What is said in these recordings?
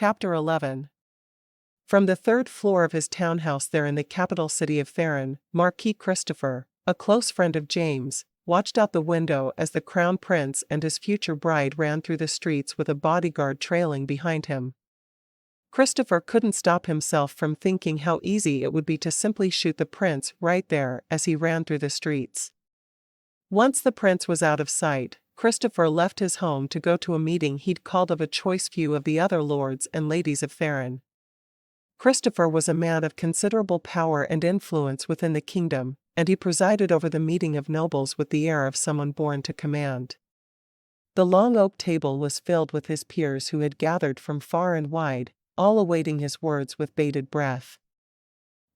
Chapter 11. From the third floor of his townhouse there in the capital city of Theron, Marquis Christopher, a close friend of James, watched out the window as the crown prince and his future bride ran through the streets with a bodyguard trailing behind him. Christopher couldn't stop himself from thinking how easy it would be to simply shoot the prince right there as he ran through the streets. Once the prince was out of sight, Christopher left his home to go to a meeting he'd called of a choice few of the other lords and ladies of Theron. Christopher was a man of considerable power and influence within the kingdom, and he presided over the meeting of nobles with the air of someone born to command. The long oak table was filled with his peers who had gathered from far and wide, all awaiting his words with bated breath.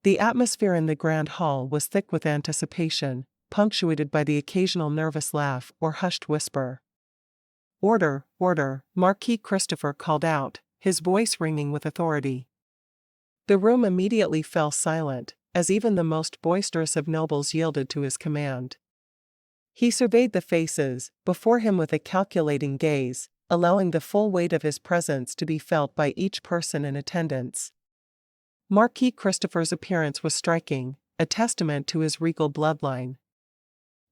The atmosphere in the grand hall was thick with anticipation, punctuated by the occasional nervous laugh or hushed whisper. "Order, order," Marquis Christopher called out, his voice ringing with authority. The room immediately fell silent, as even the most boisterous of nobles yielded to his command. He surveyed the faces before him with a calculating gaze, allowing the full weight of his presence to be felt by each person in attendance. Marquis Christopher's appearance was striking, a testament to his regal bloodline.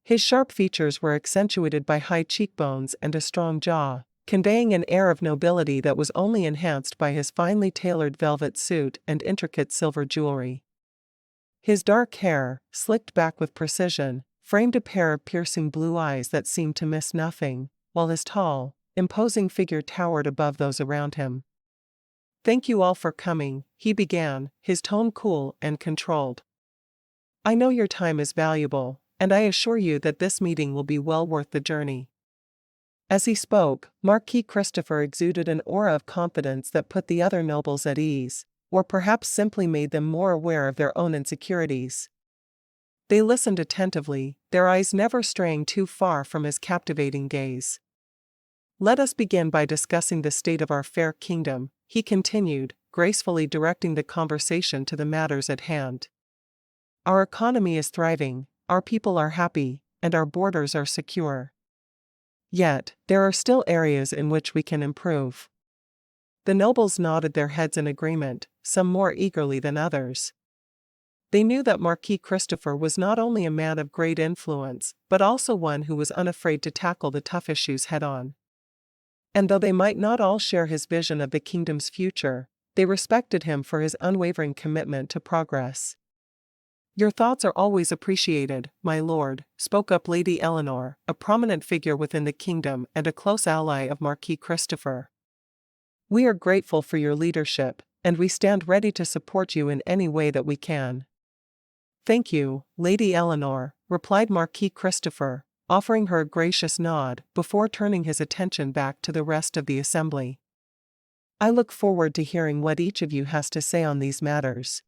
His sharp features were accentuated by high cheekbones and a strong jaw, conveying an air of nobility that was only enhanced by his finely tailored velvet suit and intricate silver jewelry. His dark hair, slicked back with precision, framed a pair of piercing blue eyes that seemed to miss nothing, while his tall, imposing figure towered above those around him. "Thank you all for coming," he began, his tone cool and controlled. "I know your time is valuable, and I assure you that this meeting will be well worth the journey." As he spoke, Marquis Christopher exuded an aura of confidence that put the other nobles at ease, or perhaps simply made them more aware of their own insecurities. They listened attentively, their eyes never straying too far from his captivating gaze. "Let us begin by discussing the state of our fair kingdom," he continued, gracefully directing the conversation to the matters at hand. "Our economy is thriving, our people are happy, and our borders are secure. Yet, there are still areas in which we can improve." The nobles nodded their heads in agreement, some more eagerly than others. They knew that Marquis Christopher was not only a man of great influence, but also one who was unafraid to tackle the tough issues head-on. And though they might not all share his vision of the kingdom's future, they respected him for his unwavering commitment to progress. "Your thoughts are always appreciated, my lord," spoke up Lady Eleanor, a prominent figure within the kingdom and a close ally of Marquis Christopher. "We are grateful for your leadership, and we stand ready to support you in any way that we can." "Thank you, Lady Eleanor," replied Marquis Christopher, offering her a gracious nod before turning his attention back to the rest of the assembly. "I look forward to hearing what each of you has to say on these matters."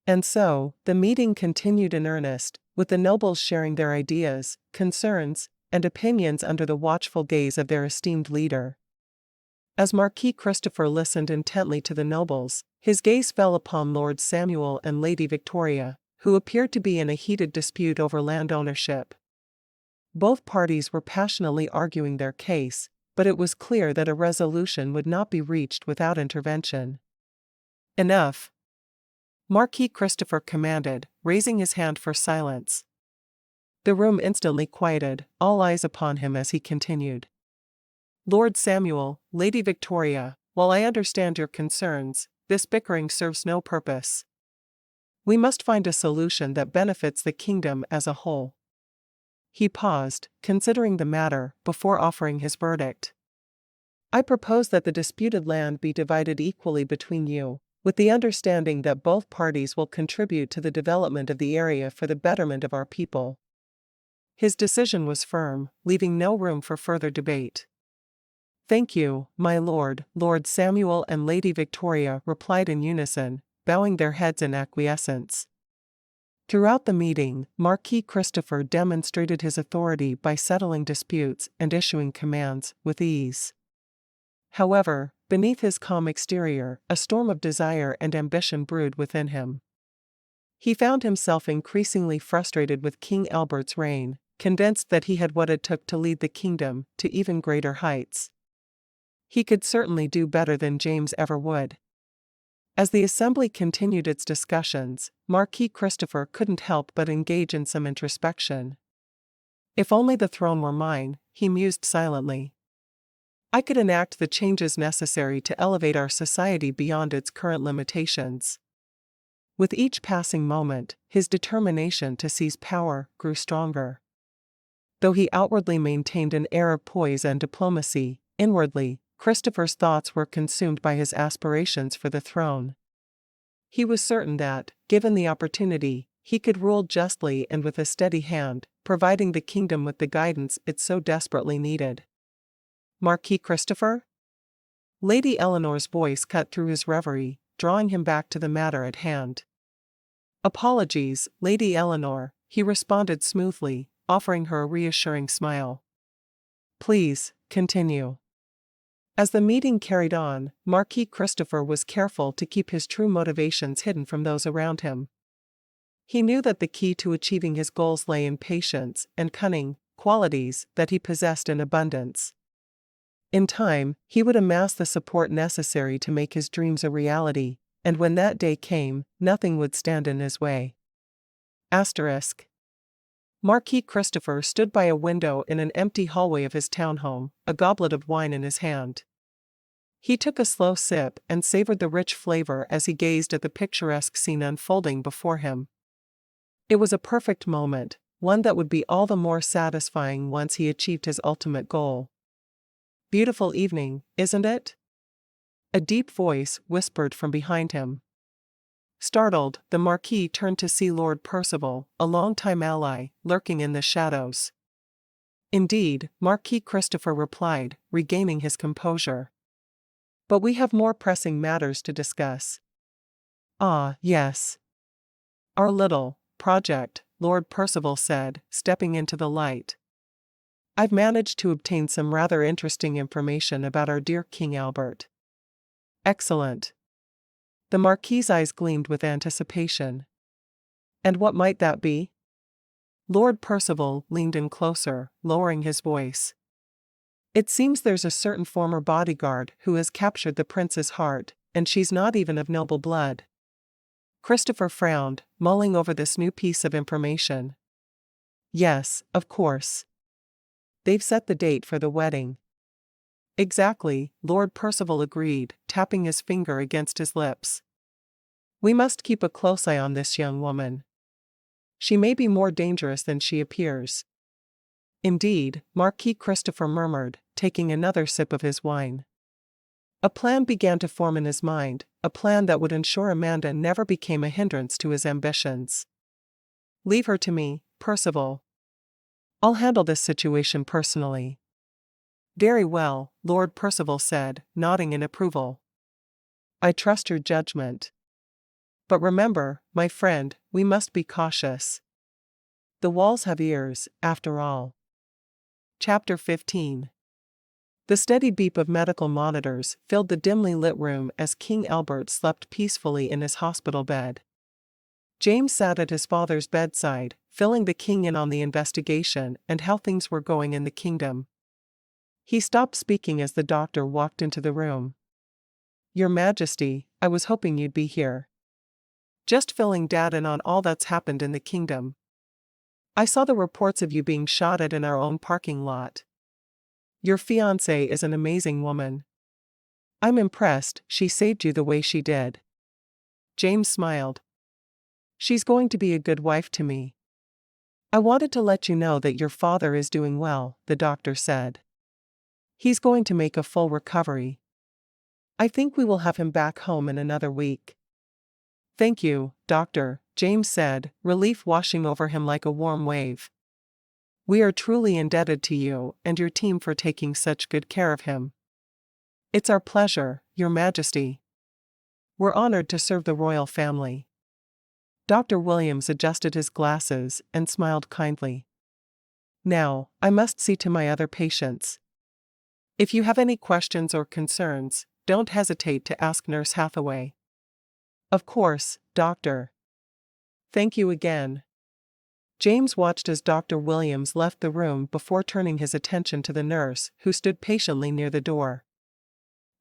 And so, the meeting continued in earnest, with the nobles sharing their ideas, concerns, and opinions under the watchful gaze of their esteemed leader. As Marquis Christopher listened intently to the nobles, his gaze fell upon Lord Samuel and Lady Victoria, who appeared to be in a heated dispute over land ownership. Both parties were passionately arguing their case, but it was clear that a resolution would not be reached without intervention. "Enough!" Marquis Christopher commanded, raising his hand for silence. The room instantly quieted, all eyes upon him as he continued. "Lord Samuel, Lady Victoria, while I understand your concerns, this bickering serves no purpose. We must find a solution that benefits the kingdom as a whole." He paused, considering the matter, before offering his verdict. "I propose that the disputed land be divided equally between you, with the understanding that both parties will contribute to the development of the area for the betterment of our people." His decision was firm, leaving no room for further debate. "Thank you, my lord," Lord Samuel and Lady Victoria replied in unison, bowing their heads in acquiescence. Throughout the meeting, Marquis Christopher demonstrated his authority by settling disputes and issuing commands with ease. However, beneath his calm exterior, a storm of desire and ambition brewed within him. He found himself increasingly frustrated with King Albert's reign, convinced that he had what it took to lead the kingdom to even greater heights. He could certainly do better than James ever would. As the assembly continued its discussions, Marquis Christopher couldn't help but engage in some introspection. If only the throne were mine, he mused silently. I could enact the changes necessary to elevate our society beyond its current limitations. With each passing moment, his determination to seize power grew stronger. Though he outwardly maintained an air of poise and diplomacy, inwardly, Christopher's thoughts were consumed by his aspirations for the throne. He was certain that, given the opportunity, he could rule justly and with a steady hand, providing the kingdom with the guidance it so desperately needed. Marquis Christopher? Lady Eleanor's voice cut through his reverie, drawing him back to the matter at hand. Apologies, Lady Eleanor, he responded smoothly, offering her a reassuring smile. Please, continue. As the meeting carried on, Marquis Christopher was careful to keep his true motivations hidden from those around him. He knew that the key to achieving his goals lay in patience and cunning, qualities that he possessed in abundance. In time, he would amass the support necessary to make his dreams a reality, and when that day came, nothing would stand in his way. Asterisk. Marquis Christopher stood by a window in an empty hallway of his townhome, a goblet of wine in his hand. He took a slow sip and savored the rich flavor as he gazed at the picturesque scene unfolding before him. It was a perfect moment, one that would be all the more satisfying once he achieved his ultimate goal. Beautiful evening, isn't it? A deep voice whispered from behind him. Startled, the Marquis turned to see Lord Percival, a longtime ally, lurking in the shadows. Indeed, Marquis Christopher replied, regaining his composure. But we have more pressing matters to discuss. Ah, yes. Our little project, Lord Percival said, stepping into the light. I've managed to obtain some rather interesting information about our dear King Albert. Excellent. The Marquis's eyes gleamed with anticipation. And what might that be? Lord Percival leaned in closer, lowering his voice. It seems there's a certain former bodyguard who has captured the prince's heart, and she's not even of noble blood. Christopher frowned, mulling over this new piece of information. Yes, of course. They've set the date for the wedding. Exactly, Lord Percival agreed, tapping his finger against his lips. We must keep a close eye on this young woman. She may be more dangerous than she appears. Indeed, Marquis Christopher murmured, taking another sip of his wine. A plan began to form in his mind, a plan that would ensure Amanda never became a hindrance to his ambitions. Leave her to me, Percival. I'll handle this situation personally. Very well, Lord Percival said, nodding in approval. I trust your judgment. But remember, my friend, we must be cautious. The walls have ears, after all. Chapter 15. The steady beep of medical monitors filled the dimly lit room as King Albert slept peacefully in his hospital bed. James sat at his father's bedside, filling the king in on the investigation and how things were going in the kingdom. He stopped speaking as the doctor walked into the room. Your Majesty, I was hoping you'd be here. Just filling Dad in on all that's happened in the kingdom. I saw the reports of you being shot at in our own parking lot. Your fiancée is an amazing woman. I'm impressed she saved you the way she did. James smiled. She's going to be a good wife to me. I wanted to let you know that your father is doing well, the doctor said. He's going to make a full recovery. I think we will have him back home in another week. Thank you, Doctor, James said, relief washing over him like a warm wave. We are truly indebted to you and your team for taking such good care of him. It's our pleasure, Your Majesty. We're honored to serve the royal family. Dr. Williams adjusted his glasses and smiled kindly. Now, I must see to my other patients. If you have any questions or concerns, don't hesitate to ask Nurse Hathaway. Of course, Doctor. Thank you again. James watched as Dr. Williams left the room before turning his attention to the nurse who stood patiently near the door.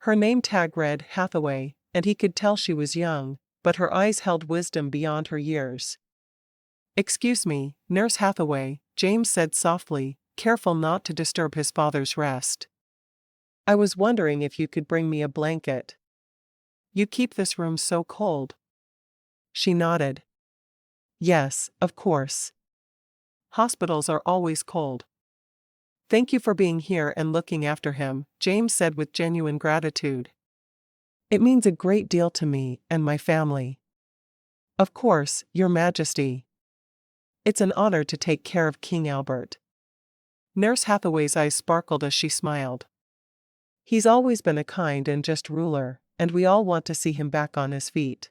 Her name tag read Hathaway, and he could tell she was young, but her eyes held wisdom beyond her years. "Excuse me, Nurse Hathaway," James said softly, careful not to disturb his father's rest. "I was wondering if you could bring me a blanket. You keep this room so cold." She nodded. "Yes, of course. Hospitals are always cold." "Thank you for being here and looking after him," James said with genuine gratitude. "It means a great deal to me and my family." "Of course, Your Majesty. It's an honor to take care of King Albert." Nurse Hathaway's eyes sparkled as she smiled. "He's always been a kind and just ruler, and we all want to see him back on his feet."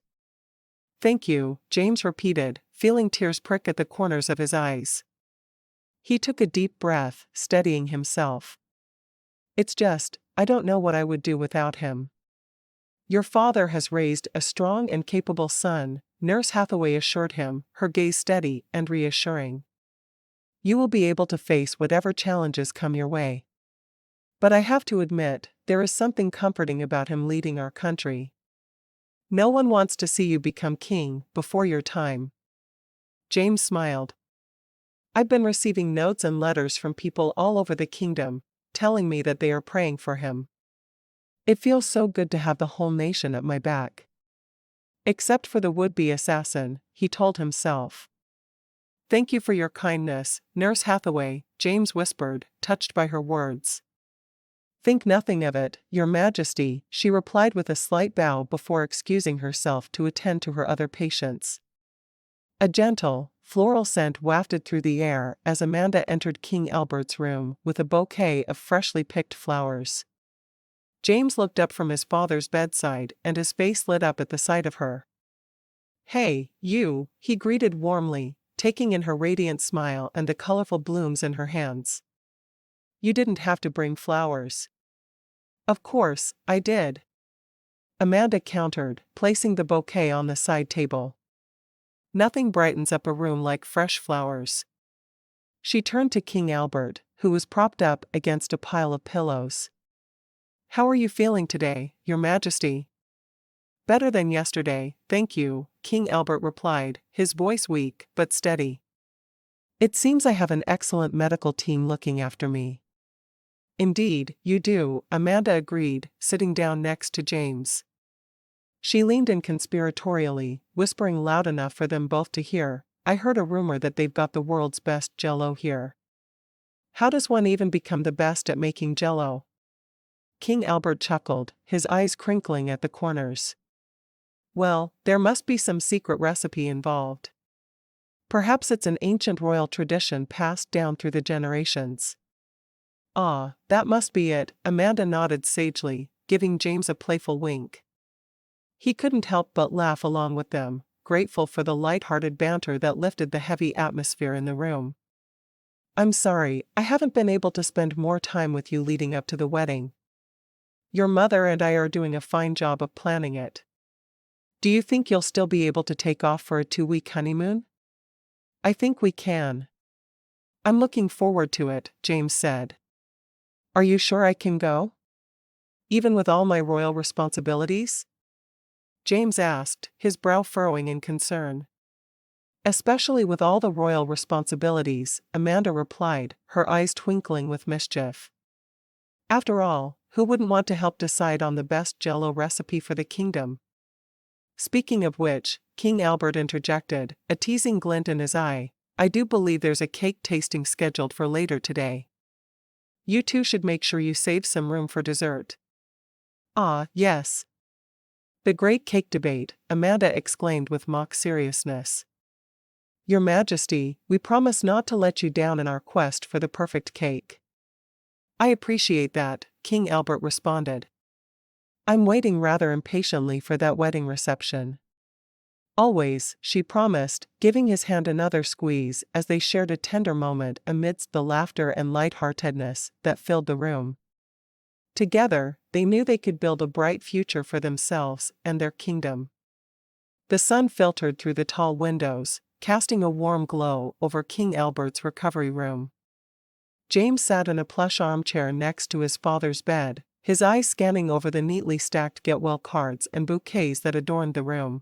"Thank you," James repeated, feeling tears prick at the corners of his eyes. He took a deep breath, steadying himself. I don't know what I would do without him." "Your father has raised a strong and capable son," Nurse Hathaway assured him, her gaze steady and reassuring. "You will be able to face whatever challenges come your way. But I have to admit, there is something comforting about him leading our country. No one wants to see you become king before your time." James smiled. "I've been receiving notes and letters from people all over the kingdom, telling me that they are praying for him. It feels so good to have the whole nation at my back." "Except for the would-be assassin," he told himself. "Thank you for your kindness, Nurse Hathaway," James whispered, touched by her words. "Think nothing of it, Your Majesty," she replied with a slight bow before excusing herself to attend to her other patients. A gentle, floral scent wafted through the air as Amanda entered King Albert's room with a bouquet of freshly picked flowers. James looked up from his father's bedside and his face lit up at the sight of her. "Hey, you," he greeted warmly, taking in her radiant smile and the colorful blooms in her hands. "You didn't have to bring flowers." "Of course, I did," Amanda countered, placing the bouquet on the side table. "Nothing brightens up a room like fresh flowers." She turned to King Albert, who was propped up against a pile of pillows. "How are you feeling today, Your Majesty?" "Better than yesterday, thank you," King Albert replied, his voice weak but steady. "It seems I have an excellent medical team looking after me." "Indeed, you do," Amanda agreed, sitting down next to James. She leaned in conspiratorially, whispering loud enough for them both to hear, "I heard a rumor that they've got the world's best Jell-O here." "How does one even become the best at making Jell-O?" King Albert chuckled, his eyes crinkling at the corners. "Well, there must be some secret recipe involved. Perhaps it's an ancient royal tradition passed down through the generations." "Ah, that must be it," Amanda nodded sagely, giving James a playful wink. He couldn't help but laugh along with them, grateful for the light-hearted banter that lifted the heavy atmosphere in the room. "I'm sorry, I haven't been able to spend more time with you leading up to the wedding. Your mother and I are doing a fine job of planning it. Do you think you'll still be able to take off for a 2-week honeymoon?" "I think we can." "I'm looking forward to it," James said. "Are you sure I can go? Even with all my royal responsibilities?" James asked, his brow furrowing in concern. "Especially with all the royal responsibilities," Amanda replied, her eyes twinkling with mischief. "After all, who wouldn't want to help decide on the best Jell-O recipe for the kingdom?" "Speaking of which," King Albert interjected, a teasing glint in his eye, "I do believe there's a cake tasting scheduled for later today. You two should make sure you save some room for dessert." "Ah, yes. The great cake debate," Amanda exclaimed with mock seriousness. "Your Majesty, we promise not to let you down in our quest for the perfect cake." "I appreciate that," King Albert responded. "I'm waiting rather impatiently for that wedding reception." "Always," she promised, giving his hand another squeeze as they shared a tender moment amidst the laughter and light-heartedness that filled the room. Together, they knew they could build a bright future for themselves and their kingdom. The sun filtered through the tall windows, casting a warm glow over King Albert's recovery room. James sat in a plush armchair next to his father's bed, his eyes scanning over the neatly stacked get-well cards and bouquets that adorned the room.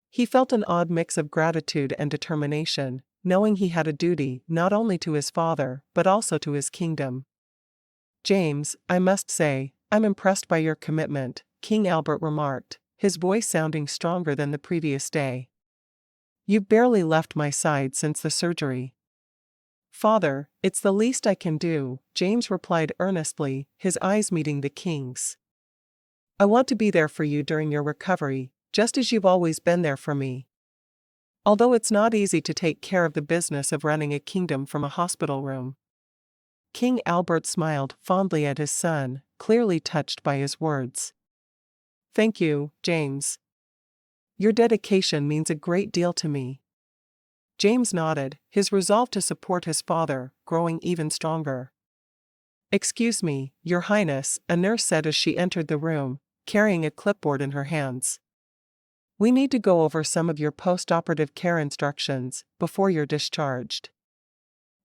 He felt an odd mix of gratitude and determination, knowing he had a duty not only to his father but also to his kingdom. "James, I must say, I'm impressed by your commitment," King Albert remarked, his voice sounding stronger than the previous day. "You've barely left my side since the surgery." "Father, it's the least I can do," James replied earnestly, his eyes meeting the king's. "I want to be there for you during your recovery, just as you've always been there for me. Although it's not easy to take care of the business of running a kingdom from a hospital room." King Albert smiled fondly at his son, clearly touched by his words. "Thank you, James. Your dedication means a great deal to me." James nodded, his resolve to support his father growing even stronger. "Excuse me, Your Highness," a nurse said as she entered the room, carrying a clipboard in her hands. "We need to go over some of your post-operative care instructions before you're discharged."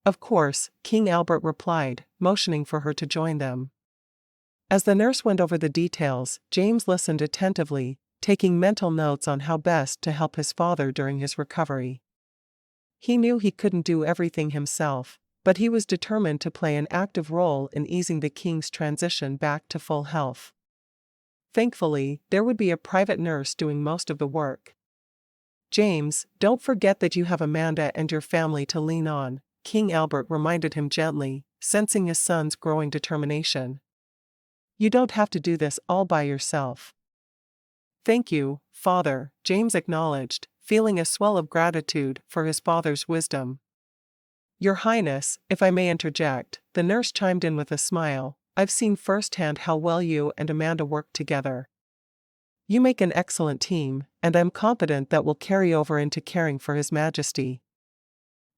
"Of course," King Albert replied, motioning for her to join them. As the nurse went over the details, James listened attentively, taking mental notes on how best to help his father during his recovery. He knew he couldn't do everything himself, but he was determined to play an active role in easing the king's transition back to full health. Thankfully, there would be a private nurse doing most of the work. "James, don't forget that you have Amanda and your family to lean on," King Albert reminded him gently, sensing his son's growing determination. "You don't have to do this all by yourself." "Thank you, Father," James acknowledged, feeling a swell of gratitude for his father's wisdom. "Your Highness, if I may interject," the nurse chimed in with a smile, "I've seen firsthand how well you and Amanda work together. You make an excellent team, and I'm confident that will carry over into caring for His Majesty."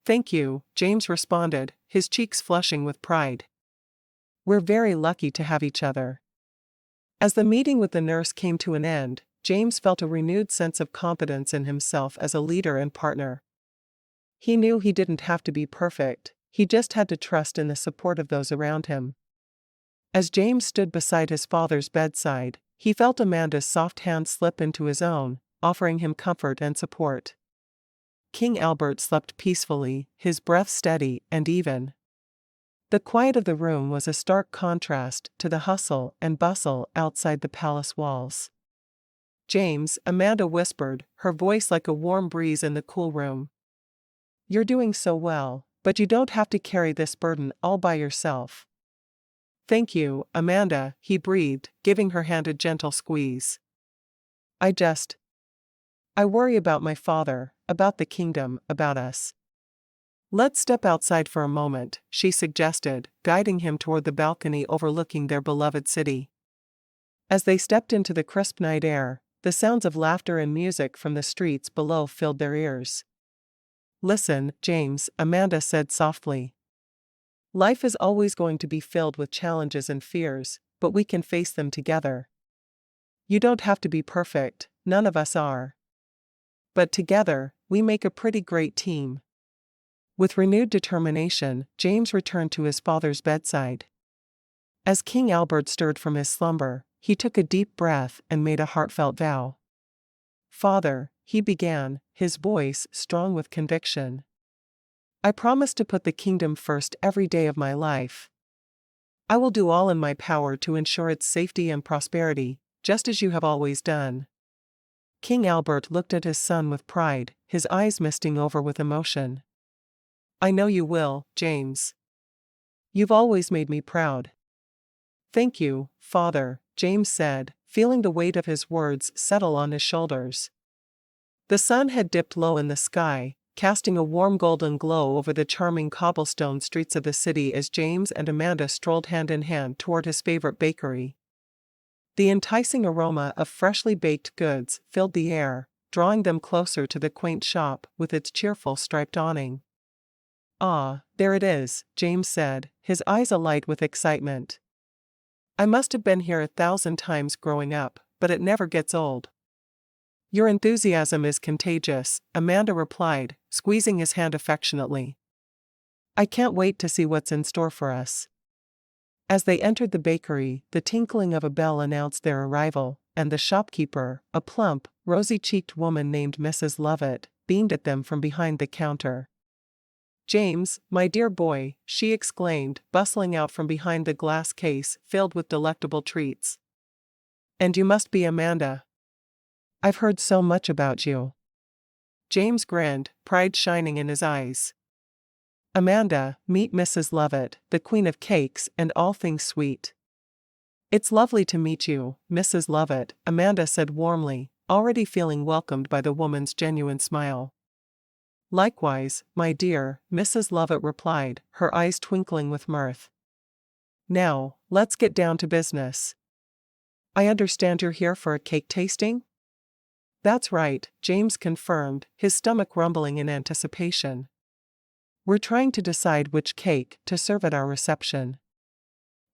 "Thank you," James responded, his cheeks flushing with pride. "We're very lucky to have each other." As the meeting with the nurse came to an end, James felt a renewed sense of confidence in himself as a leader and partner. He knew he didn't have to be perfect, he just had to trust in the support of those around him. As James stood beside his father's bedside, he felt Amanda's soft hand slip into his own, offering him comfort and support. King Albert slept peacefully, his breath steady and even. The quiet of the room was a stark contrast to the hustle and bustle outside the palace walls. "James," Amanda whispered, her voice like a warm breeze in the cool room. "You're doing so well, but you don't have to carry this burden all by yourself." "Thank you, Amanda," he breathed, giving her hand a gentle squeeze. I worry about my father, about the kingdom, about us." "Let's step outside for a moment," she suggested, guiding him toward the balcony overlooking their beloved city. As they stepped into the crisp night air, the sounds of laughter and music from the streets below filled their ears. "Listen, James," Amanda said softly. "Life is always going to be filled with challenges and fears, but we can face them together. You don't have to be perfect, none of us are. But together, we make a pretty great team." With renewed determination, James returned to his father's bedside. As King Albert stirred from his slumber, he took a deep breath and made a heartfelt vow. "Father," he began, his voice strong with conviction, "I promise to put the kingdom first every day of my life. I will do all in my power to ensure its safety and prosperity, just as you have always done." King Albert looked at his son with pride, his eyes misting over with emotion. "I know you will, James. You've always made me proud." "Thank you, Father," James said, feeling the weight of his words settle on his shoulders. The sun had dipped low in the sky, casting a warm golden glow over the charming cobblestone streets of the city as James and Amanda strolled hand in hand toward his favorite bakery. The enticing aroma of freshly baked goods filled the air, drawing them closer to the quaint shop with its cheerful striped awning. "Ah, there it is," James said, his eyes alight with excitement. "I must have been here 1,000 times growing up, but it never gets old." "Your enthusiasm is contagious," Amanda replied, squeezing his hand affectionately. "I can't wait to see what's in store for us." As they entered the bakery, the tinkling of a bell announced their arrival, and the shopkeeper, a plump, rosy-cheeked woman named Mrs. Lovett, beamed at them from behind the counter. "James, my dear boy," she exclaimed, bustling out from behind the glass case filled with delectable treats. "And you must be Amanda. I've heard so much about you." James grinned, pride shining in his eyes. "Amanda, meet Mrs. Lovett, the queen of cakes and all things sweet." "It's lovely to meet you, Mrs. Lovett," Amanda said warmly, already feeling welcomed by the woman's genuine smile. "Likewise, my dear," Mrs. Lovett replied, her eyes twinkling with mirth. "Now, let's get down to business. I understand you're here for a cake tasting?" "That's right," James confirmed, his stomach rumbling in anticipation. "We're trying to decide which cake to serve at our reception."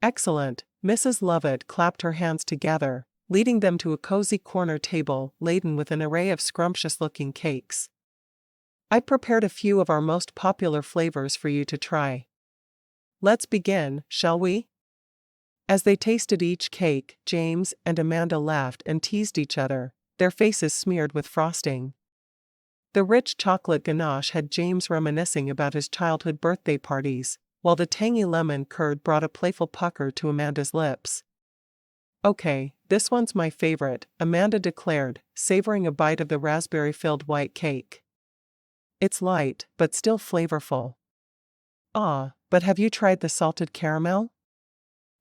"Excellent," Mrs. Lovett clapped her hands together, leading them to a cozy corner table laden with an array of scrumptious-looking cakes. "I prepared a few of our most popular flavors for you to try. Let's begin, shall we?" As they tasted each cake, James and Amanda laughed and teased each other, their faces smeared with frosting. The rich chocolate ganache had James reminiscing about his childhood birthday parties, while the tangy lemon curd brought a playful pucker to Amanda's lips. "Okay, this one's my favorite," Amanda declared, savoring a bite of the raspberry-filled white cake. "It's light, but still flavorful." "Ah, but have you tried the salted caramel?"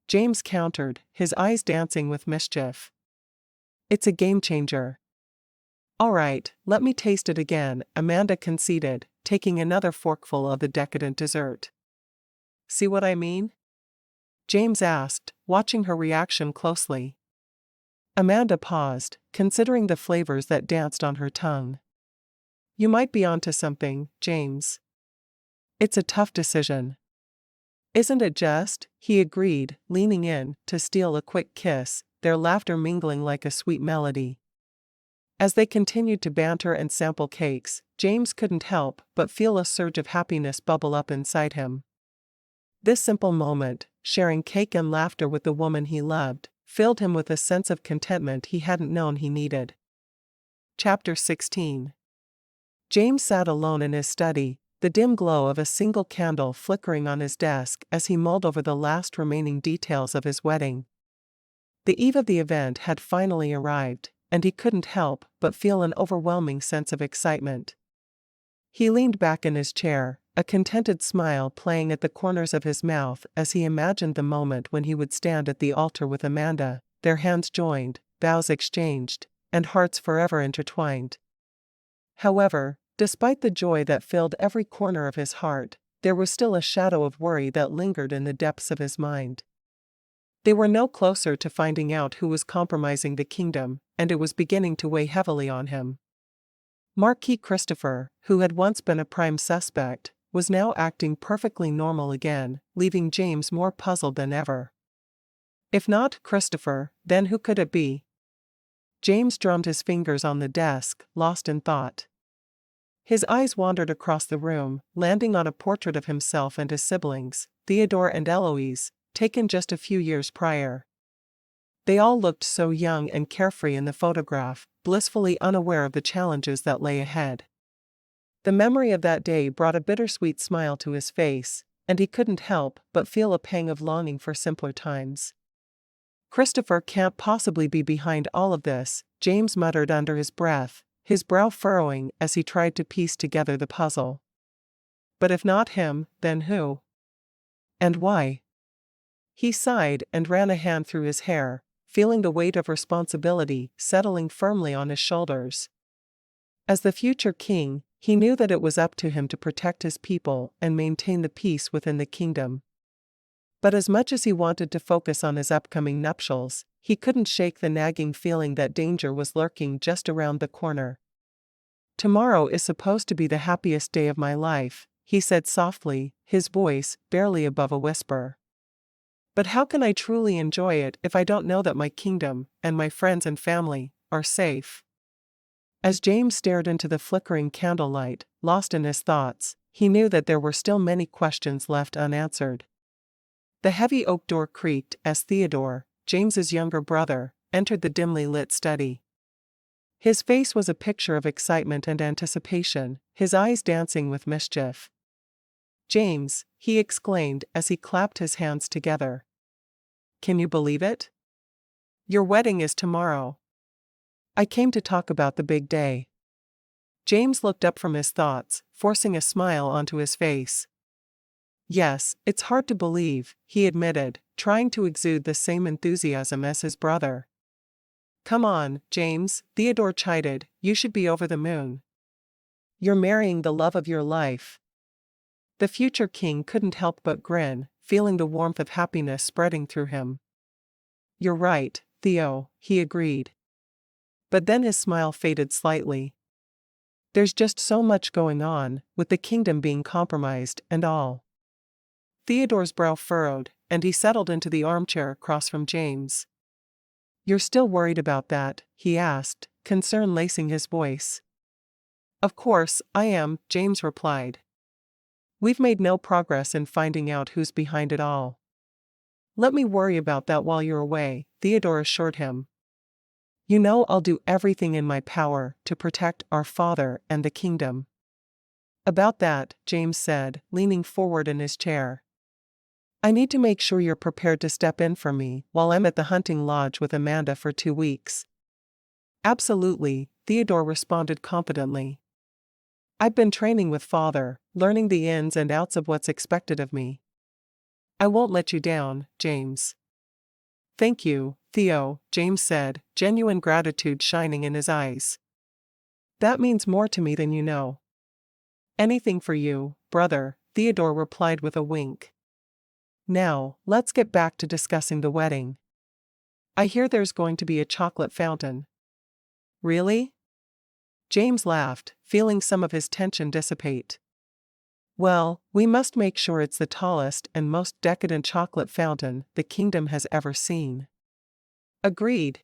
James countered, his eyes dancing with mischief. "It's a game-changer." "All right, let me taste it again," Amanda conceded, taking another forkful of the decadent dessert. "See what I mean?" James asked, watching her reaction closely. Amanda paused, considering the flavors that danced on her tongue. "You might be onto something, James." "It's a tough decision." "Isn't it just?" he agreed, leaning in to steal a quick kiss, their laughter mingling like a sweet melody. As they continued to banter and sample cakes, James couldn't help but feel a surge of happiness bubble up inside him. This simple moment, sharing cake and laughter with the woman he loved, filled him with a sense of contentment he hadn't known he needed. Chapter 16. James sat alone in his study, the dim glow of a single candle flickering on his desk as he mulled over the last remaining details of his wedding. The eve of the event had finally arrived, and he couldn't help but feel an overwhelming sense of excitement. He leaned back in his chair, a contented smile playing at the corners of his mouth as he imagined the moment when he would stand at the altar with Amanda, their hands joined, vows exchanged, and hearts forever intertwined. However, despite the joy that filled every corner of his heart, there was still a shadow of worry that lingered in the depths of his mind. They were no closer to finding out who was compromising the kingdom, and it was beginning to weigh heavily on him. Marquis Christopher, who had once been a prime suspect, was now acting perfectly normal again, leaving James more puzzled than ever. If not Christopher, then who could it be? James drummed his fingers on the desk, lost in thought. His eyes wandered across the room, landing on a portrait of himself and his siblings, Theodore and Eloise, taken just a few years prior. They all looked so young and carefree in the photograph, blissfully unaware of the challenges that lay ahead. The memory of that day brought a bittersweet smile to his face, and he couldn't help but feel a pang of longing for simpler times. "Christopher can't possibly be behind all of this," James muttered under his breath, his brow furrowing as he tried to piece together the puzzle. But if not him, then who? And why? He sighed and ran a hand through his hair, feeling the weight of responsibility settling firmly on his shoulders. As the future king, he knew that it was up to him to protect his people and maintain the peace within the kingdom. But as much as he wanted to focus on his upcoming nuptials, he couldn't shake the nagging feeling that danger was lurking just around the corner. "Tomorrow is supposed to be the happiest day of my life," he said softly, his voice barely above a whisper. "But how can I truly enjoy it if I don't know that my kingdom, and my friends and family, are safe?" As James stared into the flickering candlelight, lost in his thoughts, he knew that there were still many questions left unanswered. The heavy oak door creaked as Theodore, James's younger brother, entered the dimly lit study. His face was a picture of excitement and anticipation, his eyes dancing with mischief. "James," he exclaimed as he clapped his hands together. "Can you believe it? Your wedding is tomorrow." "I came to talk about the big day." James looked up from his thoughts, forcing a smile onto his face. "Yes, it's hard to believe," he admitted, trying to exude the same enthusiasm as his brother. "Come on, James," Theodore chided, "you should be over the moon. You're marrying the love of your life." The future king couldn't help but grin, feeling the warmth of happiness spreading through him. "You're right, Theo," he agreed. But then his smile faded slightly. "There's just so much going on, with the kingdom being compromised and all." Theodore's brow furrowed, and he settled into the armchair across from James. "You're still worried about that?" he asked, concern lacing his voice. "Of course, I am," James replied. "We've made no progress in finding out who's behind it all." "Let me worry about that while you're away," Theodore assured him. "You know I'll do everything in my power to protect our father and the kingdom." "About that," James said, leaning forward in his chair, "I need to make sure you're prepared to step in for me while I'm at the hunting lodge with Amanda for 2 weeks." "Absolutely," Theodore responded confidently. "I've been training with Father, learning the ins and outs of what's expected of me." "I won't let you down, James." "Thank you, Theo," James said, genuine gratitude shining in his eyes. "That means more to me than you know." "Anything for you, brother," Theodore replied with a wink. "Now, let's get back to discussing the wedding. I hear there's going to be a chocolate fountain." "Really?" James laughed, feeling some of his tension dissipate. "Well, we must make sure it's the tallest and most decadent chocolate fountain the kingdom has ever seen." "Agreed,"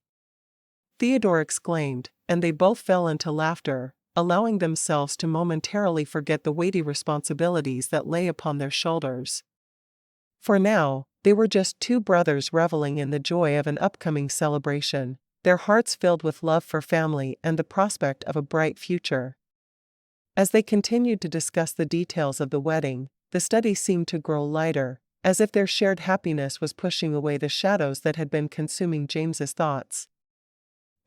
Theodore exclaimed, and they both fell into laughter, allowing themselves to momentarily forget the weighty responsibilities that lay upon their shoulders. For now, they were just two brothers reveling in the joy of an upcoming celebration, their hearts filled with love for family and the prospect of a bright future. As they continued to discuss the details of the wedding, the study seemed to grow lighter, as if their shared happiness was pushing away the shadows that had been consuming James's thoughts.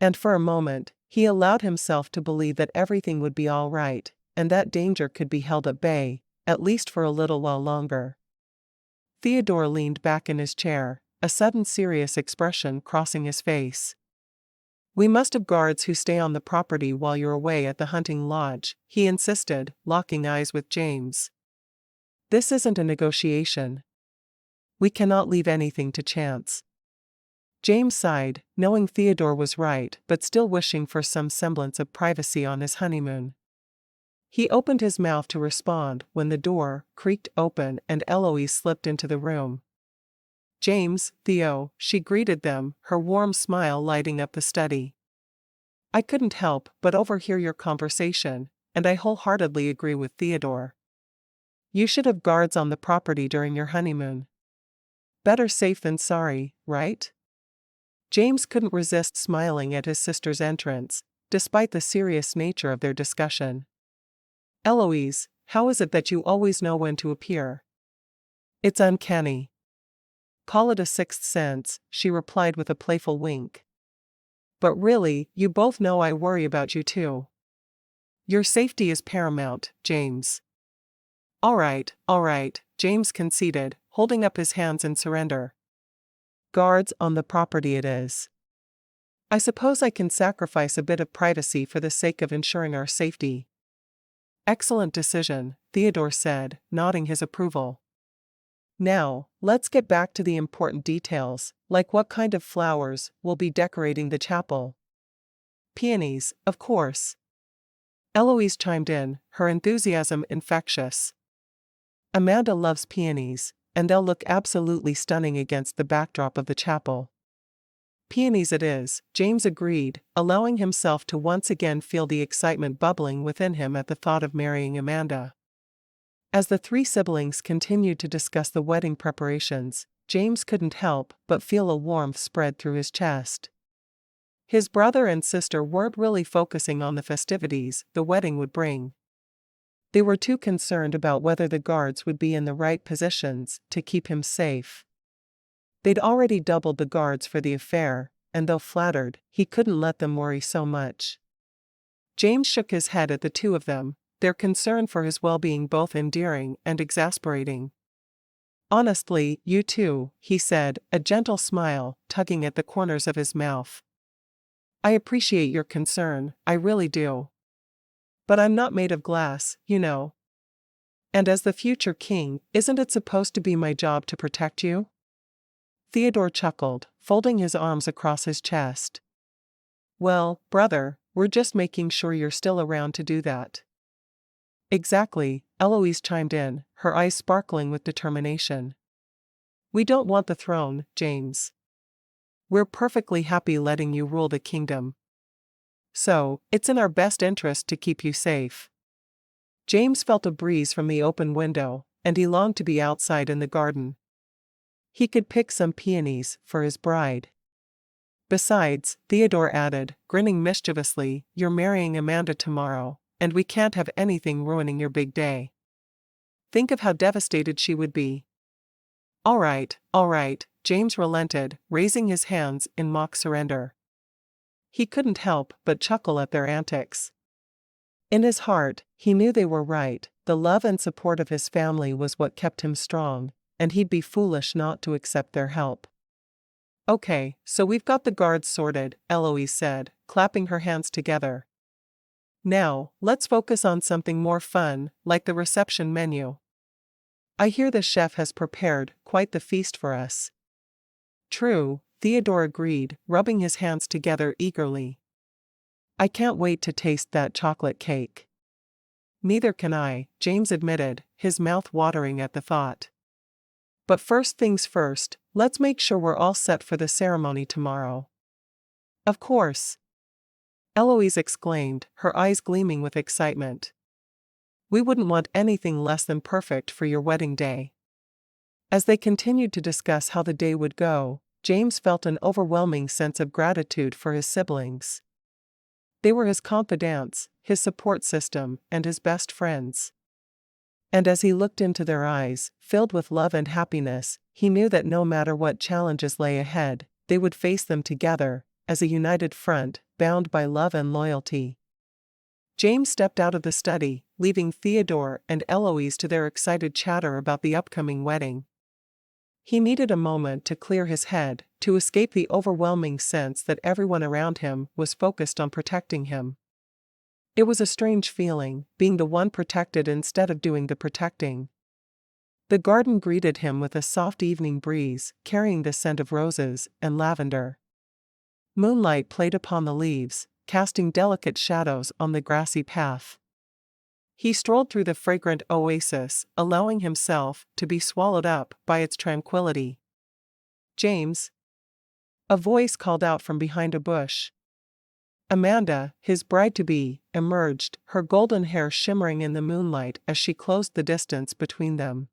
And for a moment, he allowed himself to believe that everything would be all right, and that danger could be held at bay, at least for a little while longer. Theodore leaned back in his chair, a sudden serious expression crossing his face. "We must have guards who stay on the property while you're away at the hunting lodge," he insisted, locking eyes with James. "This isn't a negotiation. We cannot leave anything to chance." James sighed, knowing Theodore was right but still wishing for some semblance of privacy on his honeymoon. He opened his mouth to respond when the door creaked open and Eloise slipped into the room. "James, Theo," she greeted them, her warm smile lighting up the study. "I couldn't help but overhear your conversation, and I wholeheartedly agree with Theodore. You should have guards on the property during your honeymoon. Better safe than sorry, right?" James couldn't resist smiling at his sister's entrance, despite the serious nature of their discussion. "Eloise, how is it that you always know when to appear?" "It's uncanny." "Call it a sixth sense," she replied with a playful wink. "But really, you both know I worry about you too. Your safety is paramount, James." All right, James conceded, holding up his hands in surrender. "Guards on the property it is. I suppose I can sacrifice a bit of privacy for the sake of ensuring our safety." "Excellent decision," Theodore said, nodding his approval. "Now, let's get back to the important details, like what kind of flowers will be decorating the chapel." "Peonies, of course." Eloise chimed in, her enthusiasm infectious. "Amanda loves peonies, and they'll look absolutely stunning against the backdrop of the chapel." "Peonies it is," James agreed, allowing himself to once again feel the excitement bubbling within him at the thought of marrying Amanda. As the three siblings continued to discuss the wedding preparations, James couldn't help but feel a warmth spread through his chest. His brother and sister weren't really focusing on the festivities the wedding would bring. They were too concerned about whether the guards would be in the right positions to keep him safe. They'd already doubled the guards for the affair, and though flattered, he couldn't let them worry so much. James shook his head at the two of them, their concern for his well-being both endearing and exasperating. "Honestly, you two," he said, a gentle smile tugging at the corners of his mouth. "I appreciate your concern, I really do. But I'm not made of glass, you know. And as the future king, isn't it supposed to be my job to protect you?" Theodore chuckled, folding his arms across his chest. "Well, brother, we're just making sure you're still around to do that." "Exactly," Eloise chimed in, her eyes sparkling with determination. "We don't want the throne, James. We're perfectly happy letting you rule the kingdom. So, it's in our best interest to keep you safe." James felt a breeze from the open window, and he longed to be outside in the garden. He could pick some peonies for his bride. "Besides," Theodore added, grinning mischievously, "you're marrying Amanda tomorrow, and we can't have anything ruining your big day. Think of how devastated she would be." All right, James relented, raising his hands in mock surrender. He couldn't help but chuckle at their antics. In his heart, he knew they were right, the love and support of his family was what kept him strong, and he'd be foolish not to accept their help. "Okay, so we've got the guards sorted," Eloise said, clapping her hands together. "Now, let's focus on something more fun, like the reception menu. I hear the chef has prepared quite the feast for us." "True," Theodore agreed, rubbing his hands together eagerly. "I can't wait to taste that chocolate cake." "Neither can I," James admitted, his mouth watering at the thought. "But first things first, let's make sure we're all set for the ceremony tomorrow." "Of course," Eloise exclaimed, her eyes gleaming with excitement. "We wouldn't want anything less than perfect for your wedding day." As they continued to discuss how the day would go, James felt an overwhelming sense of gratitude for his siblings. They were his confidants, his support system, and his best friends. And as he looked into their eyes, filled with love and happiness, he knew that no matter what challenges lay ahead, they would face them together, as a united front, bound by love and loyalty. James stepped out of the study, leaving Theodore and Eloise to their excited chatter about the upcoming wedding. He needed a moment to clear his head, to escape the overwhelming sense that everyone around him was focused on protecting him. It was a strange feeling, being the one protected instead of doing the protecting. The garden greeted him with a soft evening breeze, carrying the scent of roses and lavender. Moonlight played upon the leaves, casting delicate shadows on the grassy path. He strolled through the fragrant oasis, allowing himself to be swallowed up by its tranquility. "James!" A voice called out from behind a bush. Amanda, his bride-to-be, emerged, her golden hair shimmering in the moonlight as she closed the distance between them.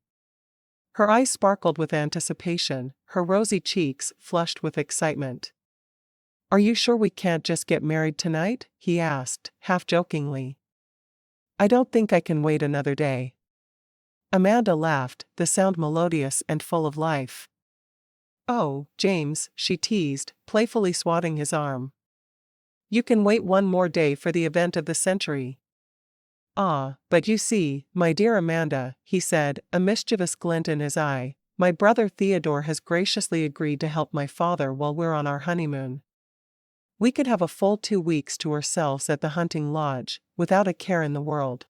Her eyes sparkled with anticipation, her rosy cheeks flushed with excitement. "Are you sure we can't just get married tonight?" he asked, half-jokingly. "I don't think I can wait another day." Amanda laughed, the sound melodious and full of life. "Oh, James," she teased, playfully swatting his arm. "You can wait one more day for the event of the century." "Ah, but you see, my dear Amanda," he said, a mischievous glint in his eye, "my brother Theodore has graciously agreed to help my father while we're on our honeymoon. We could have a full 2 weeks to ourselves at the hunting lodge, without a care in the world."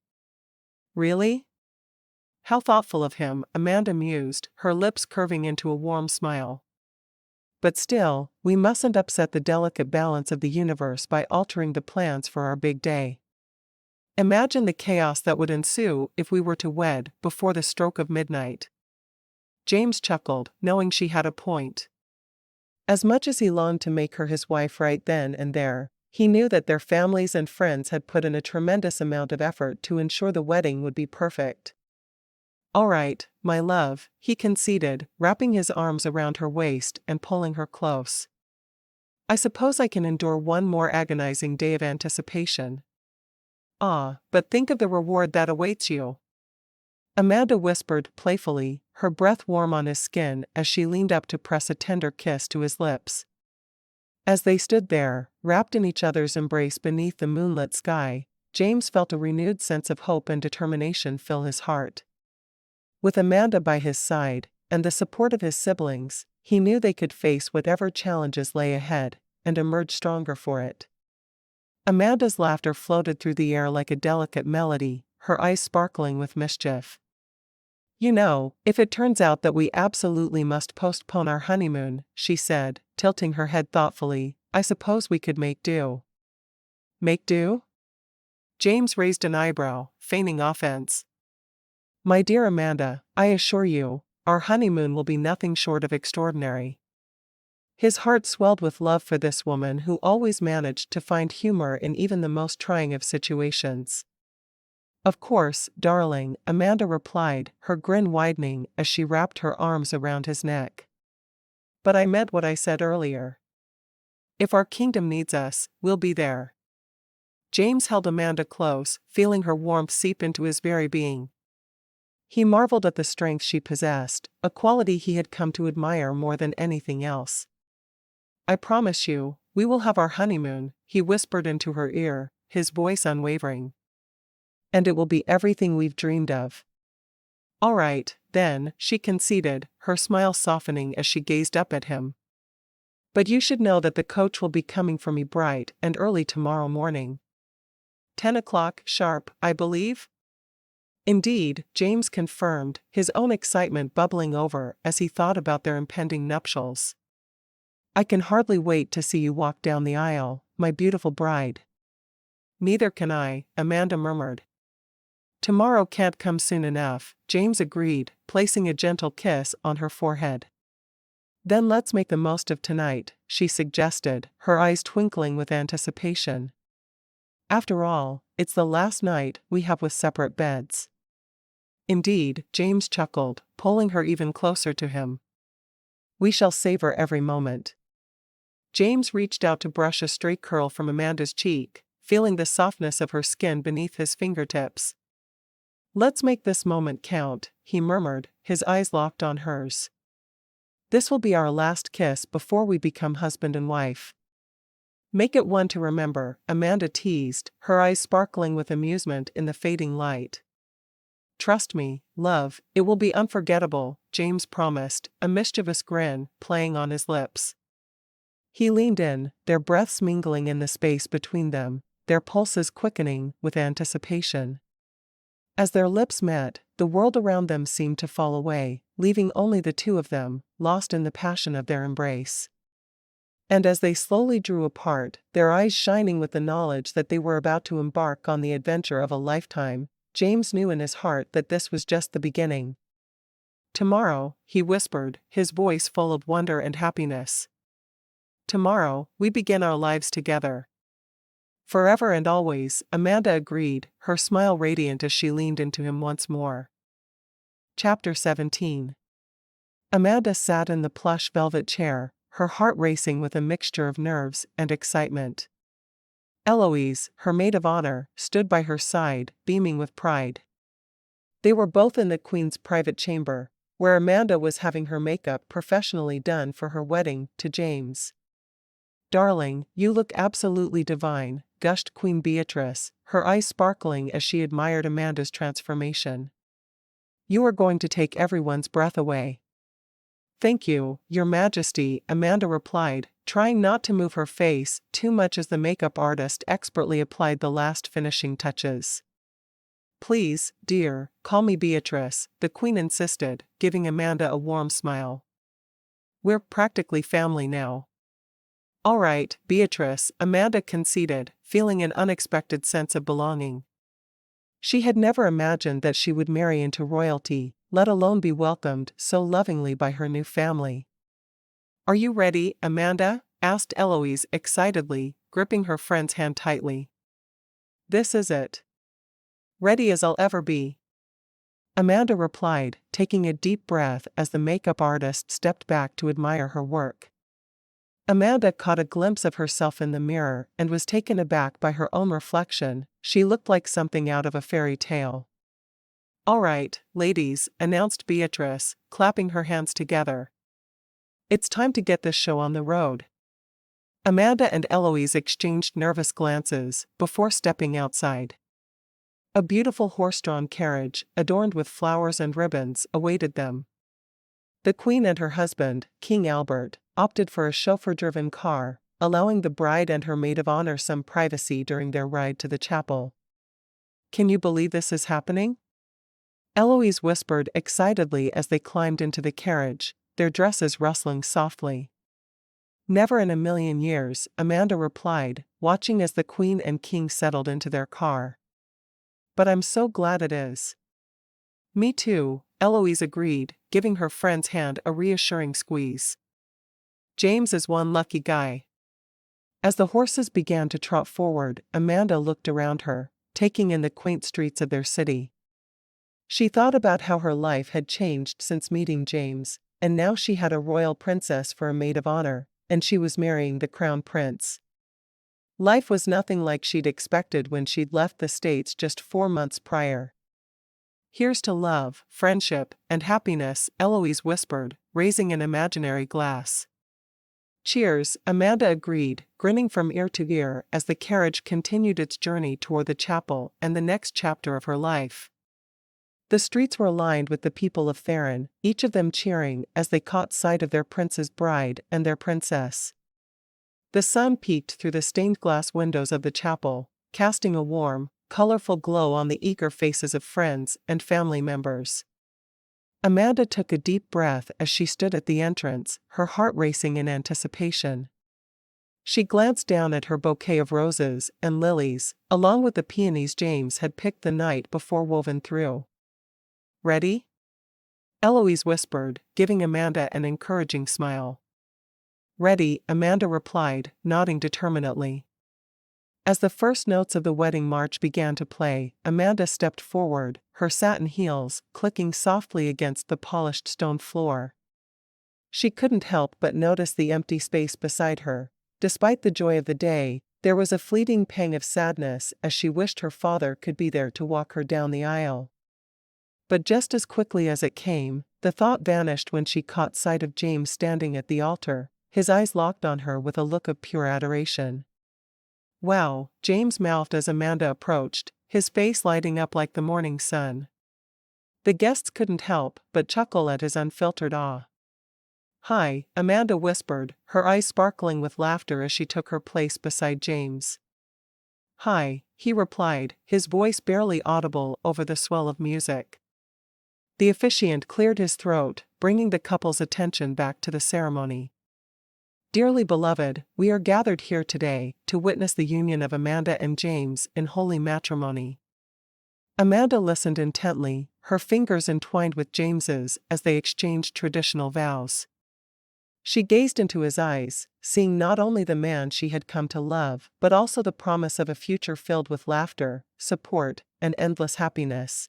"Really?" "How thoughtful of him," Amanda mused, her lips curving into a warm smile. "But still, we mustn't upset the delicate balance of the universe by altering the plans for our big day. Imagine the chaos that would ensue if we were to wed before the stroke of midnight." James chuckled, knowing she had a point. As much as he longed to make her his wife right then and there, he knew that their families and friends had put in a tremendous amount of effort to ensure the wedding would be perfect. All right, my love, he conceded, wrapping his arms around her waist and pulling her close. I suppose I can endure one more agonizing day of anticipation. Ah, but think of the reward that awaits you. Amanda whispered playfully, her breath warm on his skin as she leaned up to press a tender kiss to his lips. As they stood there, wrapped in each other's embrace beneath the moonlit sky, James felt a renewed sense of hope and determination fill his heart. With Amanda by his side, and the support of his siblings, he knew they could face whatever challenges lay ahead, and emerge stronger for it. Amanda's laughter floated through the air like a delicate melody, her eyes sparkling with mischief. You know, if it turns out that we absolutely must postpone our honeymoon, she said, tilting her head thoughtfully, I suppose we could make do. Make do? James raised an eyebrow, feigning offense. My dear Amanda, I assure you, our honeymoon will be nothing short of extraordinary. His heart swelled with love for this woman who always managed to find humor in even the most trying of situations. Of course, darling, Amanda replied, her grin widening as she wrapped her arms around his neck. But I meant what I said earlier. If our kingdom needs us, we'll be there. James held Amanda close, feeling her warmth seep into his very being. He marveled at the strength she possessed, a quality he had come to admire more than anything else. I promise you, we will have our honeymoon, he whispered into her ear, his voice unwavering. And it will be everything we've dreamed of. All right, then, she conceded, her smile softening as she gazed up at him. But you should know that the coach will be coming for me bright and early tomorrow morning. 10 o'clock sharp, I believe? Indeed, James confirmed, his own excitement bubbling over as he thought about their impending nuptials. I can hardly wait to see you walk down the aisle, my beautiful bride. Neither can I, Amanda murmured. Tomorrow can't come soon enough, James agreed, placing a gentle kiss on her forehead. Then let's make the most of tonight, she suggested, her eyes twinkling with anticipation. After all, it's the last night we have with separate beds. Indeed, James chuckled, pulling her even closer to him. We shall savor every moment. James reached out to brush a stray curl from Amanda's cheek, feeling the softness of her skin beneath his fingertips. Let's make this moment count, he murmured, his eyes locked on hers. This will be our last kiss before we become husband and wife. Make it one to remember, Amanda teased, her eyes sparkling with amusement in the fading light. Trust me, love, it will be unforgettable, James promised, a mischievous grin playing on his lips. He leaned in, their breaths mingling in the space between them, their pulses quickening with anticipation. As their lips met, the world around them seemed to fall away, leaving only the two of them, lost in the passion of their embrace. And as they slowly drew apart, their eyes shining with the knowledge that they were about to embark on the adventure of a lifetime, James knew in his heart that this was just the beginning. Tomorrow, he whispered, his voice full of wonder and happiness. Tomorrow, we begin our lives together. Forever and always, Amanda agreed, her smile radiant as she leaned into him once more. Chapter 17. Amanda sat in the plush velvet chair, her heart racing with a mixture of nerves and excitement. Eloise, her maid of honor, stood by her side, beaming with pride. They were both in the Queen's private chamber, where Amanda was having her makeup professionally done for her wedding to James. Darling, you look absolutely divine, gushed Queen Beatrice, her eyes sparkling as she admired Amanda's transformation. You are going to take everyone's breath away. Thank you, Your Majesty, Amanda replied, trying not to move her face too much as the makeup artist expertly applied the last finishing touches. Please, dear, call me Beatrice, the Queen insisted, giving Amanda a warm smile. We're practically family now. All right, Beatrice, Amanda conceded, feeling an unexpected sense of belonging. She had never imagined that she would marry into royalty, let alone be welcomed so lovingly by her new family. Are you ready, Amanda? Asked Eloise excitedly, gripping her friend's hand tightly. This is it. Ready as I'll ever be. Amanda replied, taking a deep breath as the makeup artist stepped back to admire her work. Amanda caught a glimpse of herself in the mirror and was taken aback by her own reflection. She looked like something out of a fairy tale. "All right, ladies," announced Beatrice, clapping her hands together. "It's time to get this show on the road." Amanda and Eloise exchanged nervous glances before stepping outside. A beautiful horse-drawn carriage, adorned with flowers and ribbons, awaited them. The Queen and her husband, King Albert, opted for a chauffeur-driven car, allowing the bride and her maid of honor some privacy during their ride to the chapel. "Can you believe this is happening?" Eloise whispered excitedly as they climbed into the carriage, their dresses rustling softly. "Never in a million years," Amanda replied, watching as the Queen and King settled into their car. "But I'm so glad it is." "Me too," Eloise agreed, giving her friend's hand a reassuring squeeze. "James is one lucky guy." As the horses began to trot forward, Amanda looked around her, taking in the quaint streets of their city. She thought about how her life had changed since meeting James, and now she had a royal princess for a maid of honor, and she was marrying the crown prince. Life was nothing like she'd expected when she'd left the States just 4 months prior. "Here's to love, friendship, and happiness," Eloise whispered, raising an imaginary glass. "Cheers," Amanda agreed, grinning from ear to ear as the carriage continued its journey toward the chapel and the next chapter of her life. The streets were lined with the people of Theron, each of them cheering as they caught sight of their prince's bride and their princess. The sun peeked through the stained glass windows of the chapel, casting a warm, colorful glow on the eager faces of friends and family members. Amanda took a deep breath as she stood at the entrance, her heart racing in anticipation. She glanced down at her bouquet of roses and lilies, along with the peonies James had picked the night before woven through. "Ready?" Eloise whispered, giving Amanda an encouraging smile. "Ready," Amanda replied, nodding determinedly. As the first notes of the wedding march began to play, Amanda stepped forward, her satin heels clicking softly against the polished stone floor. She couldn't help but notice the empty space beside her. Despite the joy of the day, there was a fleeting pang of sadness as she wished her father could be there to walk her down the aisle. But just as quickly as it came, the thought vanished when she caught sight of James standing at the altar, his eyes locked on her with a look of pure adoration. "Wow," James mouthed as Amanda approached, his face lighting up like the morning sun. The guests couldn't help but chuckle at his unfiltered awe. "Hi," Amanda whispered, her eyes sparkling with laughter as she took her place beside James. "Hi," he replied, his voice barely audible over the swell of music. The officiant cleared his throat, bringing the couple's attention back to the ceremony. "Dearly beloved, we are gathered here today to witness the union of Amanda and James in holy matrimony." Amanda listened intently, her fingers entwined with James's as they exchanged traditional vows. She gazed into his eyes, seeing not only the man she had come to love, but also the promise of a future filled with laughter, support, and endless happiness.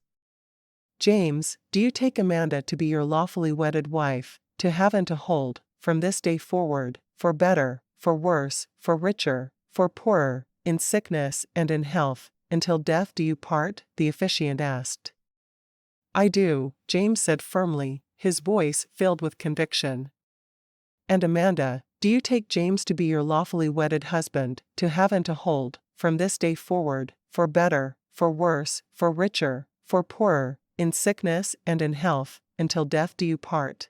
"James, do you take Amanda to be your lawfully wedded wife, to have and to hold, from this day forward, for better, for worse, for richer, for poorer, in sickness and in health, until death do you part?" the officiant asked. "I do," James said firmly, his voice filled with conviction. "And Amanda, do you take James to be your lawfully wedded husband, to have and to hold, from this day forward, for better, for worse, for richer, for poorer, in sickness and in health, until death do you part?"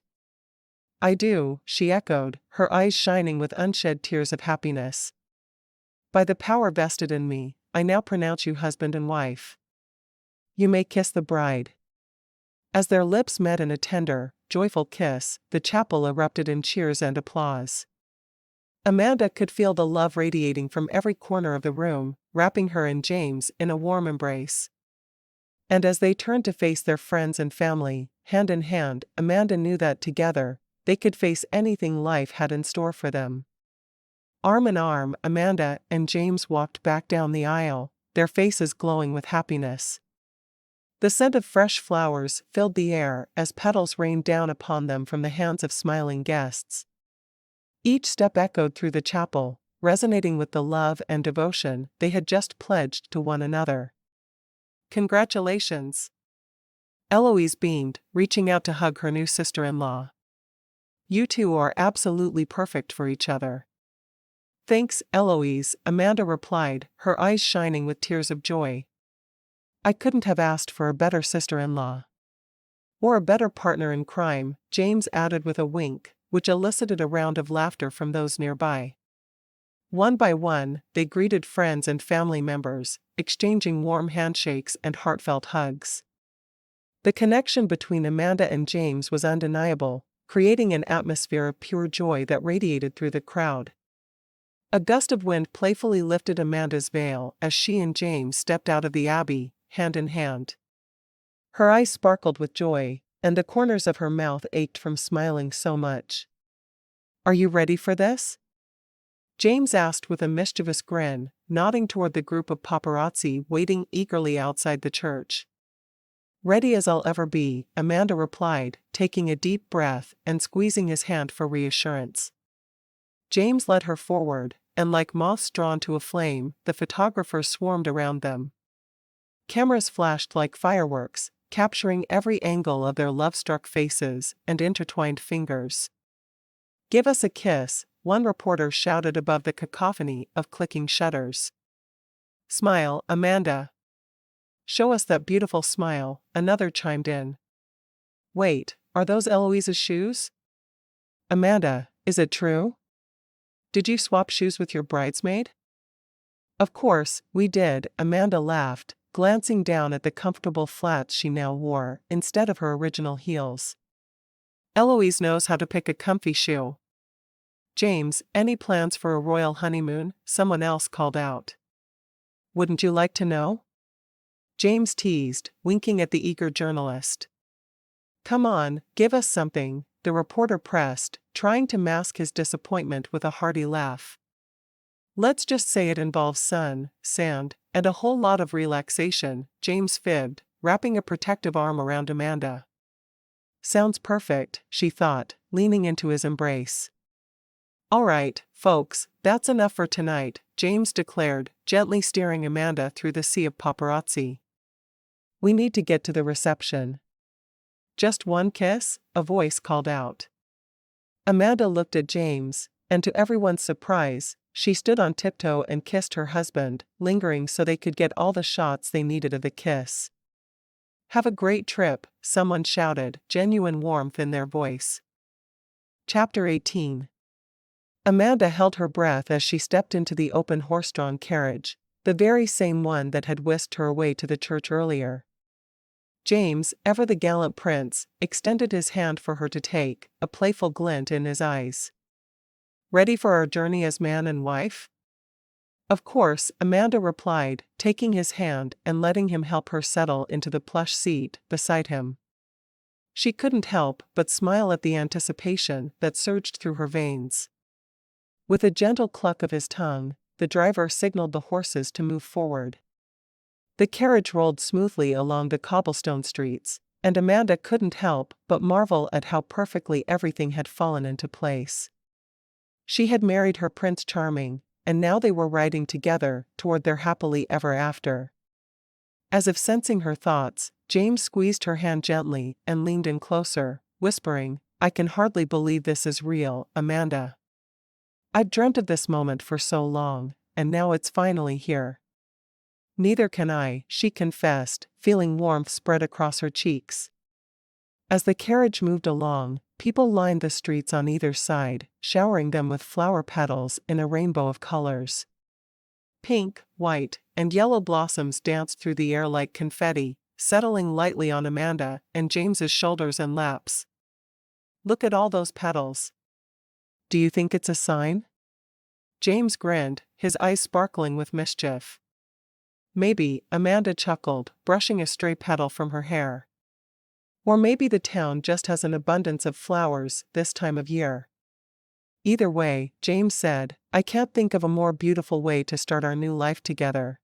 "I do," she echoed, her eyes shining with unshed tears of happiness. "By the power vested in me, I now pronounce you husband and wife. You may kiss the bride." As their lips met in a tender, joyful kiss, the chapel erupted in cheers and applause. Amanda could feel the love radiating from every corner of the room, wrapping her and James in a warm embrace. And as they turned to face their friends and family, hand in hand, Amanda knew that together, they could face anything life had in store for them. Arm in arm, Amanda and James walked back down the aisle, their faces glowing with happiness. The scent of fresh flowers filled the air as petals rained down upon them from the hands of smiling guests. Each step echoed through the chapel, resonating with the love and devotion they had just pledged to one another. "Congratulations!" Eloise beamed, reaching out to hug her new sister-in-law. "You two are absolutely perfect for each other." "Thanks, Eloise," Amanda replied, her eyes shining with tears of joy. "I couldn't have asked for a better sister-in-law." "Or a better partner in crime," James added with a wink, which elicited a round of laughter from those nearby. One by one, they greeted friends and family members, exchanging warm handshakes and heartfelt hugs. The connection between Amanda and James was undeniable, creating an atmosphere of pure joy that radiated through the crowd. A gust of wind playfully lifted Amanda's veil as she and James stepped out of the abbey, hand in hand. Her eyes sparkled with joy, and the corners of her mouth ached from smiling so much. "Are you ready for this?" James asked with a mischievous grin, nodding toward the group of paparazzi waiting eagerly outside the church. "Ready as I'll ever be," Amanda replied, taking a deep breath and squeezing his hand for reassurance. James led her forward, and like moths drawn to a flame, the photographers swarmed around them. Cameras flashed like fireworks, capturing every angle of their love-struck faces and intertwined fingers. "Give us a kiss," one reporter shouted above the cacophony of clicking shutters. "Smile, Amanda." "Show us that beautiful smile," another chimed in. "Wait, are those Eloise's shoes?" "Amanda, is it true? Did you swap shoes with your bridesmaid?" "Of course, we did," Amanda laughed, glancing down at the comfortable flats she now wore, instead of her original heels. "Eloise knows how to pick a comfy shoe." "James, any plans for a royal honeymoon?" someone else called out. "Wouldn't you like to know?" James teased, winking at the eager journalist. "Come on, give us something," the reporter pressed, trying to mask his disappointment with a hearty laugh. "Let's just say it involves sun, sand, and a whole lot of relaxation," James fibbed, wrapping a protective arm around Amanda. "Sounds perfect," she thought, leaning into his embrace. "All right, folks, that's enough for tonight," James declared, gently steering Amanda through the sea of paparazzi. "We need to get to the reception." "Just one kiss?" a voice called out. Amanda looked at James, and to everyone's surprise, she stood on tiptoe and kissed her husband, lingering so they could get all the shots they needed of the kiss. "Have a great trip," someone shouted, genuine warmth in their voice. Chapter 18. Amanda held her breath as she stepped into the open horse-drawn carriage, the very same one that had whisked her away to the church earlier. James, ever the gallant prince, extended his hand for her to take, a playful glint in his eyes. "Ready for our journey as man and wife?" "Of course," Amanda replied, taking his hand and letting him help her settle into the plush seat beside him. She couldn't help but smile at the anticipation that surged through her veins. With a gentle cluck of his tongue, the driver signaled the horses to move forward. The carriage rolled smoothly along the cobblestone streets, and Amanda couldn't help but marvel at how perfectly everything had fallen into place. She had married her Prince Charming, and now they were riding together toward their happily ever after. As if sensing her thoughts, James squeezed her hand gently and leaned in closer, whispering, "I can hardly believe this is real, Amanda. I've dreamt of this moment for so long, and now it's finally here." "Neither can I," she confessed, feeling warmth spread across her cheeks. As the carriage moved along, people lined the streets on either side, showering them with flower petals in a rainbow of colors. Pink, white, and yellow blossoms danced through the air like confetti, settling lightly on Amanda and James's shoulders and laps. "Look at all those petals. Do you think it's a sign?" James grinned, his eyes sparkling with mischief. "Maybe," Amanda chuckled, brushing a stray petal from her hair. "Or maybe the town just has an abundance of flowers this time of year." "Either way," James said, "I can't think of a more beautiful way to start our new life together."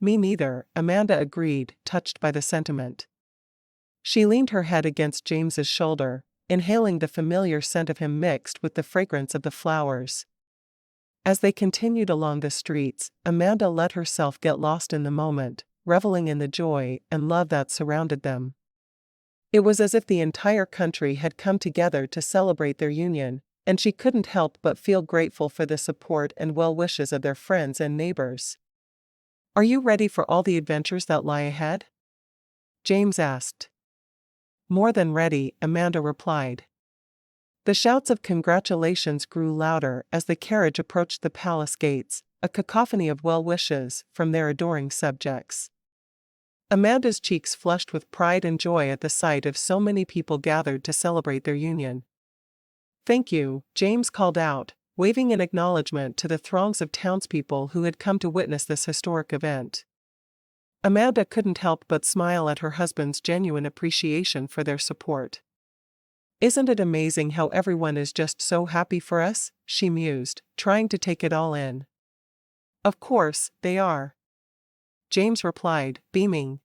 Me neither, Amanda agreed, touched by the sentiment. She leaned her head against James's shoulder, inhaling the familiar scent of him mixed with the fragrance of the flowers. As they continued along the streets, Amanda let herself get lost in the moment, reveling in the joy and love that surrounded them. It was as if the entire country had come together to celebrate their union, and she couldn't help but feel grateful for the support and well wishes of their friends and neighbors. "Are you ready for all the adventures that lie ahead?" James asked. "More than ready," Amanda replied. The shouts of congratulations grew louder as the carriage approached the palace gates, a cacophony of well wishes from their adoring subjects. Amanda's cheeks flushed with pride and joy at the sight of so many people gathered to celebrate their union. "Thank you," James called out, waving in acknowledgement to the throngs of townspeople who had come to witness this historic event. Amanda couldn't help but smile at her husband's genuine appreciation for their support. "Isn't it amazing how everyone is just so happy for us?" she mused, trying to take it all in. "Of course, they are," James replied, beaming.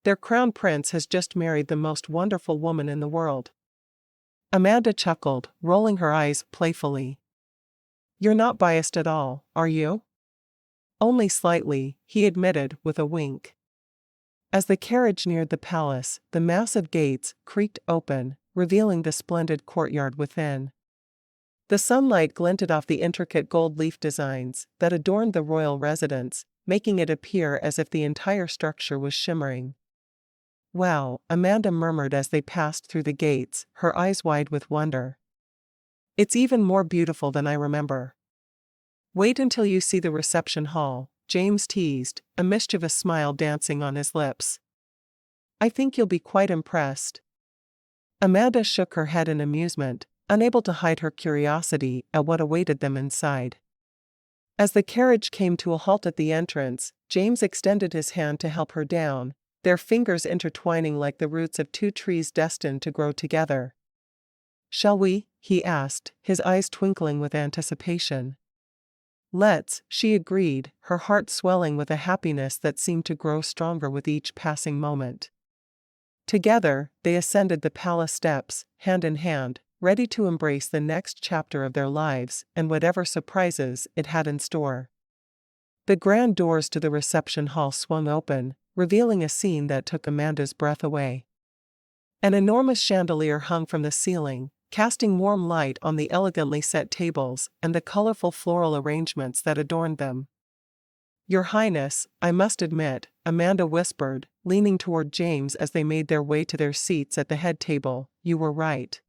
"Their crown prince has just married the most wonderful woman in the world." Amanda chuckled, rolling her eyes playfully. "You're not biased at all, are you?" "Only slightly," he admitted with a wink. As the carriage neared the palace, the massive gates creaked open, revealing the splendid courtyard within. The sunlight glinted off the intricate gold leaf designs that adorned the royal residence, making it appear as if the entire structure was shimmering. "Wow," Amanda murmured as they passed through the gates, her eyes wide with wonder. "It's even more beautiful than I remember." "Wait until you see the reception hall," James teased, a mischievous smile dancing on his lips. "I think you'll be quite impressed." Amanda shook her head in amusement, unable to hide her curiosity at what awaited them inside. As the carriage came to a halt at the entrance, James extended his hand to help her down, their fingers intertwining like the roots of two trees destined to grow together. "Shall we?" he asked, his eyes twinkling with anticipation. "Let's," she agreed, her heart swelling with a happiness that seemed to grow stronger with each passing moment. Together, they ascended the palace steps, hand in hand, ready to embrace the next chapter of their lives and whatever surprises it had in store. The grand doors to the reception hall swung open, revealing a scene that took Amanda's breath away. An enormous chandelier hung from the ceiling, casting warm light on the elegantly set tables and the colorful floral arrangements that adorned them. "Your Highness, I must admit," Amanda whispered, leaning toward James as they made their way to their seats at the head table, "you were right.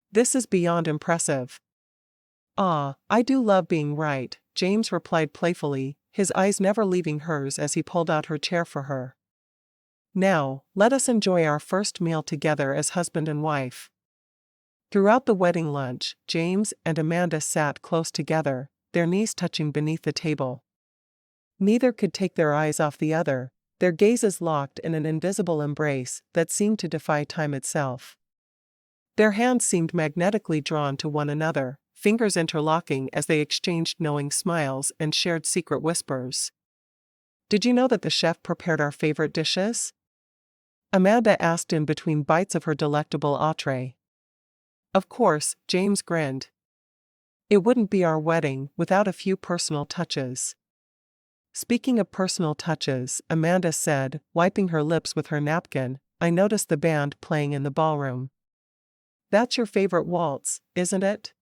This is beyond impressive." "Ah, I do love being right," James replied playfully, his eyes never leaving hers as he pulled out her chair for her. "Now, let us enjoy our first meal together as husband and wife." Throughout the wedding lunch, James and Amanda sat close together, their knees touching beneath the table. Neither could take their eyes off the other, their gazes locked in an invisible embrace that seemed to defy time itself. Their hands seemed magnetically drawn to one another, fingers interlocking as they exchanged knowing smiles and shared secret whispers. "Did you know that the chef prepared our favorite dishes?" Amanda asked in between bites of her delectable entree. "Of course," James grinned. "It wouldn't be our wedding without a few personal touches." "Speaking of personal touches," Amanda said, wiping her lips with her napkin, "I noticed the band playing in the ballroom." "That's your favorite waltz, isn't it?"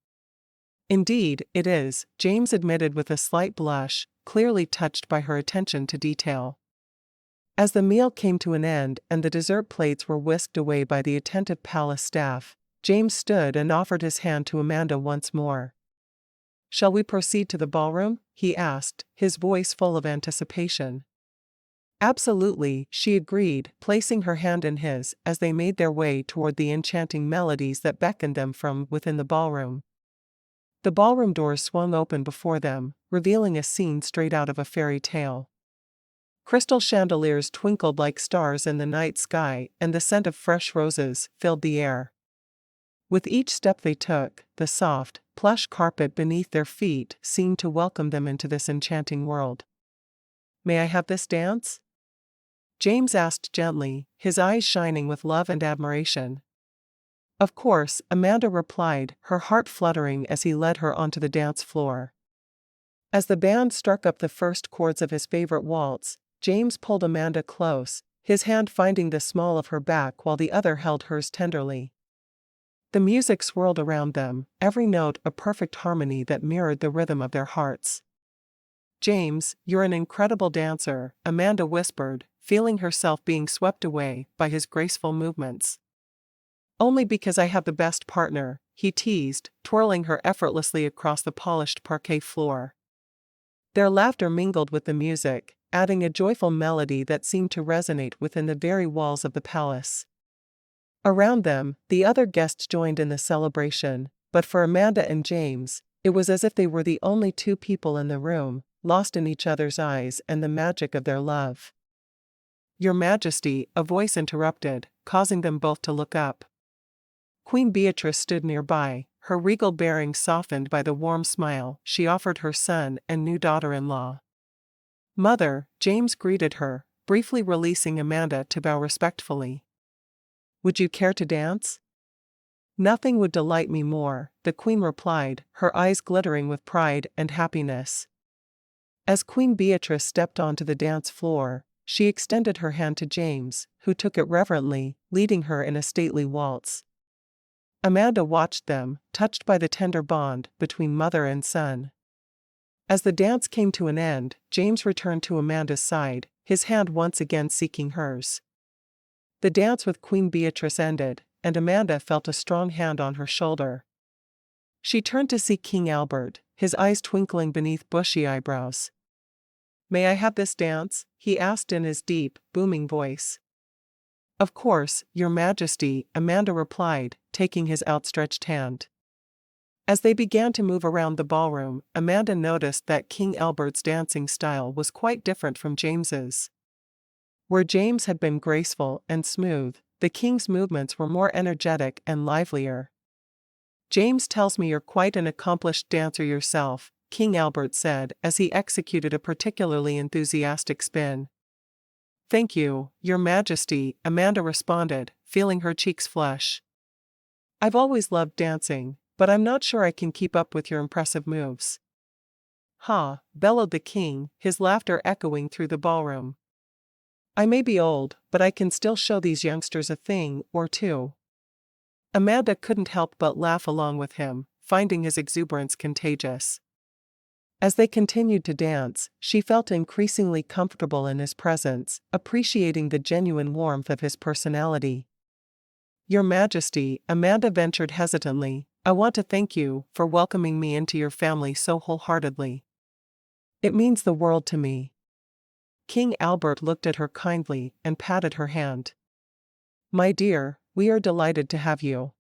"Indeed, it is," James admitted with a slight blush, clearly touched by her attention to detail. As the meal came to an end and the dessert plates were whisked away by the attentive palace staff, James stood and offered his hand to Amanda once more. "Shall we proceed to the ballroom?" he asked, his voice full of anticipation. "Absolutely," she agreed, placing her hand in his as they made their way toward the enchanting melodies that beckoned them from within the ballroom. The ballroom doors swung open before them, revealing a scene straight out of a fairy tale. Crystal chandeliers twinkled like stars in the night sky, and the scent of fresh roses filled the air. With each step they took, the soft, plush carpet beneath their feet seemed to welcome them into this enchanting world. May I have this dance? James asked gently, his eyes shining with love and admiration. Of course, Amanda replied, her heart fluttering as he led her onto the dance floor. As the band struck up the first chords of his favorite waltz, James pulled Amanda close, his hand finding the small of her back while the other held hers tenderly. The music swirled around them, every note a perfect harmony that mirrored the rhythm of their hearts. James, you're an incredible dancer, Amanda whispered, feeling herself being swept away by his graceful movements. Only because I have the best partner, he teased, twirling her effortlessly across the polished parquet floor. Their laughter mingled with the music, adding a joyful melody that seemed to resonate within the very walls of the palace. Around them, the other guests joined in the celebration, but for Amanda and James, it was as if they were the only two people in the room, lost in each other's eyes and the magic of their love. Your Majesty, a voice interrupted, causing them both to look up. Queen Beatrice stood nearby, her regal bearing softened by the warm smile she offered her son and new daughter-in-law. Mother, James greeted her, briefly releasing Amanda to bow respectfully. Would you care to dance? Nothing would delight me more, the Queen replied, her eyes glittering with pride and happiness. As Queen Beatrice stepped onto the dance floor, she extended her hand to James, who took it reverently, leading her in a stately waltz. Amanda watched them, touched by the tender bond between mother and son. As the dance came to an end, James returned to Amanda's side, his hand once again seeking hers. The dance with Queen Beatrice ended, and Amanda felt a strong hand on her shoulder. She turned to see King Albert, his eyes twinkling beneath bushy eyebrows. May I have this dance? He asked in his deep, booming voice. Of course, Your Majesty, Amanda replied, taking his outstretched hand. As they began to move around the ballroom, Amanda noticed that King Albert's dancing style was quite different from James's. Where James had been graceful and smooth, the king's movements were more energetic and livelier. James tells me you're quite an accomplished dancer yourself, King Albert said as he executed a particularly enthusiastic spin. Thank you, Your Majesty, Amanda responded, feeling her cheeks flush. I've always loved dancing, but I'm not sure I can keep up with your impressive moves. Ha, bellowed the king, his laughter echoing through the ballroom. I may be old, but I can still show these youngsters a thing or two. Amanda couldn't help but laugh along with him, finding his exuberance contagious. As they continued to dance, she felt increasingly comfortable in his presence, appreciating the genuine warmth of his personality. Your Majesty, Amanda ventured hesitantly, I want to thank you for welcoming me into your family so wholeheartedly. It means the world to me. King Albert looked at her kindly and patted her hand. My dear, we are delighted to have you.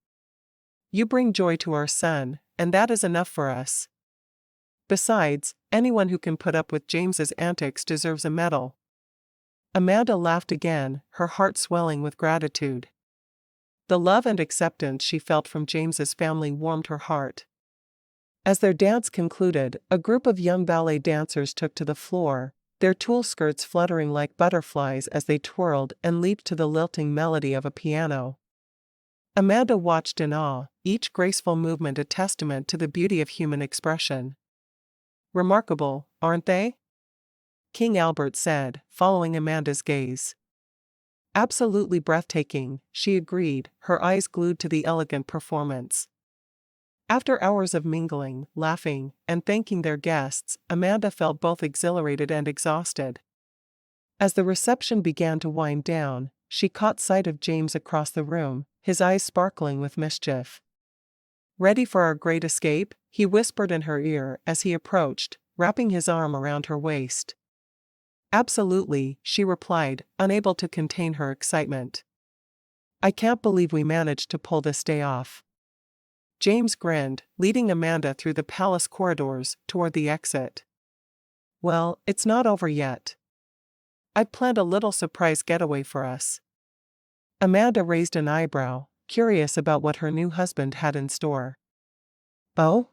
You bring joy to our son, and that is enough for us. Besides, anyone who can put up with James's antics deserves a medal. Amanda laughed again, her heart swelling with gratitude. The love and acceptance she felt from James's family warmed her heart. As their dance concluded, a group of young ballet dancers took to the floor, their tulle skirts fluttering like butterflies as they twirled and leaped to the lilting melody of a piano. Amanda watched in awe, each graceful movement a testament to the beauty of human expression. Remarkable, aren't they? King Albert said, following Amanda's gaze. Absolutely breathtaking, she agreed, her eyes glued to the elegant performance. After hours of mingling, laughing, and thanking their guests, Amanda felt both exhilarated and exhausted. As the reception began to wind down, she caught sight of James across the room, his eyes sparkling with mischief. Ready for our great escape? He whispered in her ear as he approached, wrapping his arm around her waist. Absolutely, she replied, unable to contain her excitement. I can't believe we managed to pull this day off. James grinned, leading Amanda through the palace corridors toward the exit. Well, it's not over yet. I've planned a little surprise getaway for us. Amanda raised an eyebrow, curious about what her new husband had in store. Oh?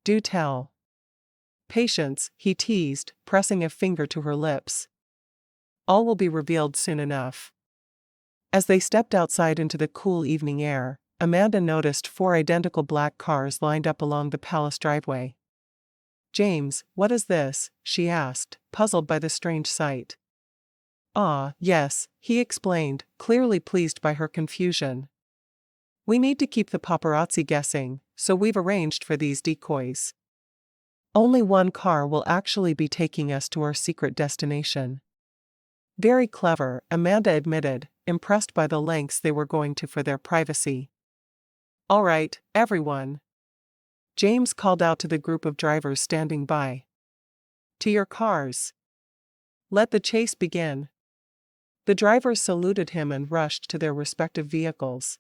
Do tell. Patience, he teased, pressing a finger to her lips. All will be revealed soon enough. As they stepped outside into the cool evening air, Amanda noticed 4 identical black cars lined up along the palace driveway. "James, what is this?" she asked, puzzled by the strange sight. "Ah, yes," he explained, clearly pleased by her confusion. "We need to keep the paparazzi guessing, so we've arranged for these decoys. Only one car will actually be taking us to our secret destination." Very clever, Amanda admitted, impressed by the lengths they were going to for their privacy. "All right, everyone," James called out to the group of drivers standing by. "To your cars. Let the chase begin." The drivers saluted him and rushed to their respective vehicles.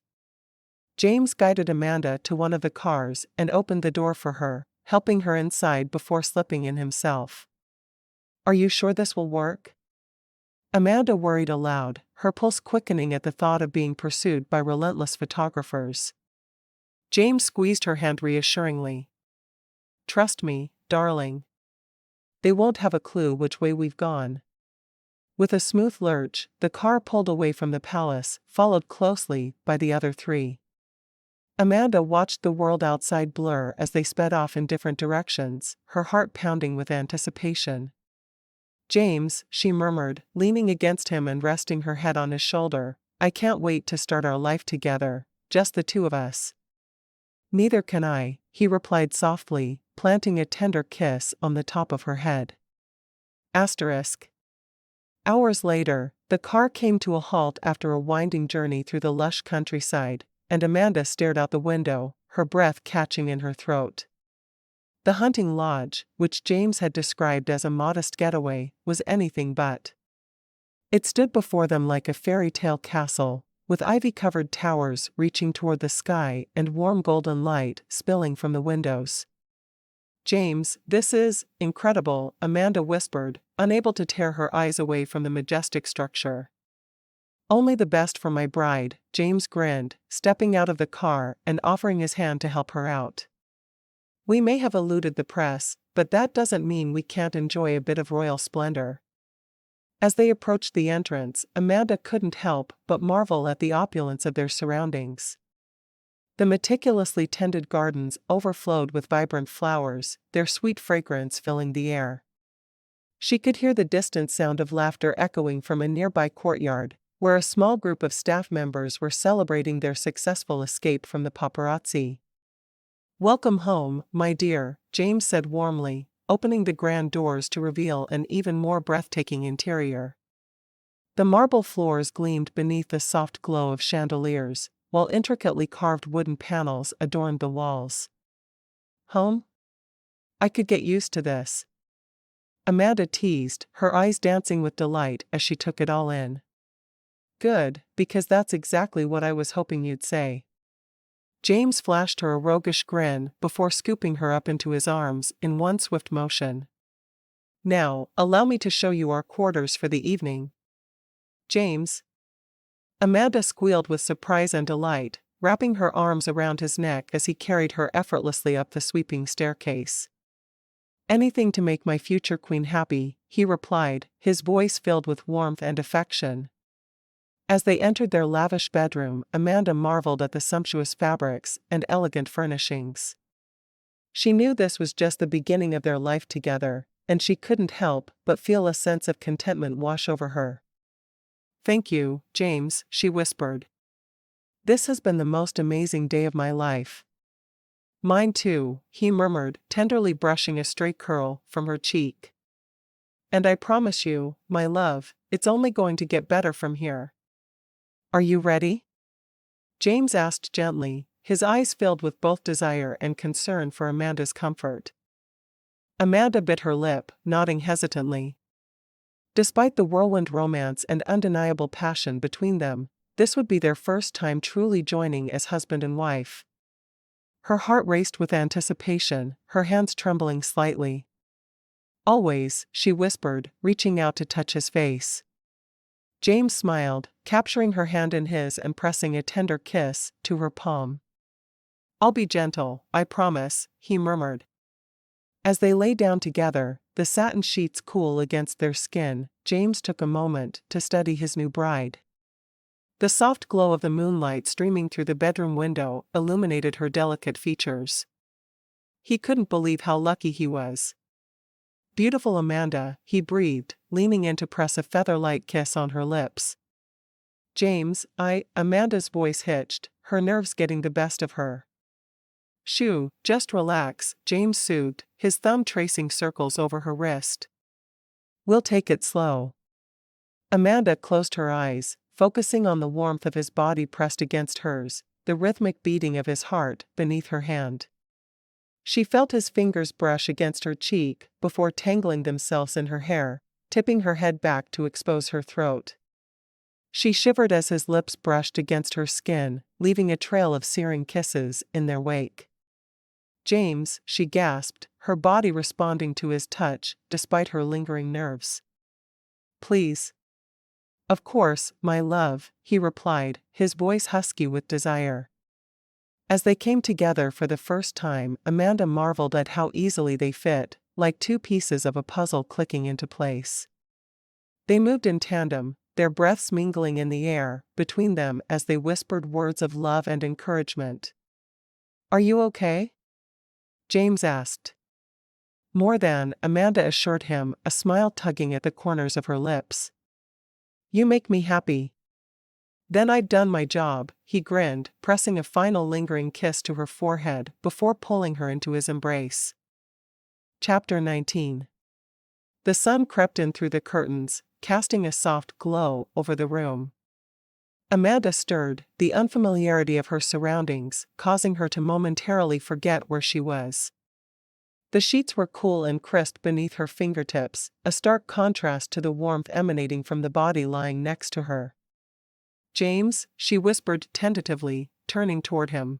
James guided Amanda to one of the cars and opened the door for her, helping her inside before slipping in himself. "Are you sure this will work?" Amanda worried aloud, her pulse quickening at the thought of being pursued by relentless photographers. James squeezed her hand reassuringly. "Trust me, darling. They won't have a clue which way we've gone." With a smooth lurch, the car pulled away from the palace, followed closely by the other 3. Amanda watched the world outside blur as they sped off in different directions, her heart pounding with anticipation. "James," she murmured, leaning against him and resting her head on his shoulder, "I can't wait to start our life together, just the 2 of us." "Neither can I," he replied softly, planting a tender kiss on the top of her head. Asterisk. Hours later, the car came to a halt after a winding journey through the lush countryside, and Amanda stared out the window, her breath catching in her throat. The hunting lodge, which James had described as a modest getaway, was anything but. It stood before them like a fairy tale castle, with ivy-covered towers reaching toward the sky and warm golden light spilling from the windows. "James, this is incredible," Amanda whispered, unable to tear her eyes away from the majestic structure. "Only the best for my bride," James grinned, stepping out of the car and offering his hand to help her out. "We may have eluded the press, but that doesn't mean we can't enjoy a bit of royal splendor." As they approached the entrance, Amanda couldn't help but marvel at the opulence of their surroundings. The meticulously tended gardens overflowed with vibrant flowers, their sweet fragrance filling the air. She could hear the distant sound of laughter echoing from a nearby courtyard, where a small group of staff members were celebrating their successful escape from the paparazzi. "Welcome home, my dear," James said warmly, opening the grand doors to reveal an even more breathtaking interior. The marble floors gleamed beneath the soft glow of chandeliers, while intricately carved wooden panels adorned the walls. "Home? I could get used to this," Amanda teased, her eyes dancing with delight as she took it all in. "Good, because that's exactly what I was hoping you'd say." James flashed her a roguish grin before scooping her up into his arms in one swift motion. "Now, allow me to show you our quarters for the evening." "James?" Amanda squealed with surprise and delight, wrapping her arms around his neck as he carried her effortlessly up the sweeping staircase. "Anything to make my future queen happy," he replied, his voice filled with warmth and affection. As they entered their lavish bedroom, Amanda marveled at the sumptuous fabrics and elegant furnishings. She knew this was just the beginning of their life together, and she couldn't help but feel a sense of contentment wash over her. "Thank you, James," she whispered. "This has been the most amazing day of my life." "Mine too," he murmured, tenderly brushing a stray curl from her cheek. "And I promise you, my love, it's only going to get better from here." "Are you ready?" James asked gently, his eyes filled with both desire and concern for Amanda's comfort. Amanda bit her lip, nodding hesitantly. Despite the whirlwind romance and undeniable passion between them, this would be their first time truly joining as husband and wife. Her heart raced with anticipation, her hands trembling slightly. "Always," she whispered, reaching out to touch his face. James smiled, capturing her hand in his and pressing a tender kiss to her palm. "I'll be gentle, I promise," he murmured. As they lay down together, the satin sheets cool against their skin, James took a moment to study his new bride. The soft glow of the moonlight streaming through the bedroom window illuminated her delicate features. He couldn't believe how lucky he was. "Beautiful Amanda," he breathed, leaning in to press a feather-light kiss on her lips. "James, Amanda's voice hitched, her nerves getting the best of her. "Shoo, just relax," James soothed, his thumb tracing circles over her wrist. "We'll take it slow." Amanda closed her eyes, focusing on the warmth of his body pressed against hers, the rhythmic beating of his heart beneath her hand. She felt his fingers brush against her cheek before tangling themselves in her hair, tipping her head back to expose her throat. She shivered as his lips brushed against her skin, leaving a trail of searing kisses in their wake. "James," she gasped, her body responding to his touch despite her lingering nerves. "Please." "Of course, my love," he replied, his voice husky with desire. As they came together for the first time, Amanda marveled at how easily they fit, like two pieces of a puzzle clicking into place. They moved in tandem, their breaths mingling in the air between them as they whispered words of love and encouragement. "Are you okay?" James asked. "More than," Amanda assured him, a smile tugging at the corners of her lips. "You make me happy." "Then I've done my job," he grinned, pressing a final lingering kiss to her forehead before pulling her into his embrace. Chapter 19. The sun crept in through the curtains, casting a soft glow over the room. Amanda stirred, the unfamiliarity of her surroundings causing her to momentarily forget where she was. The sheets were cool and crisp beneath her fingertips, a stark contrast to the warmth emanating from the body lying next to her. "James," she whispered tentatively, turning toward him.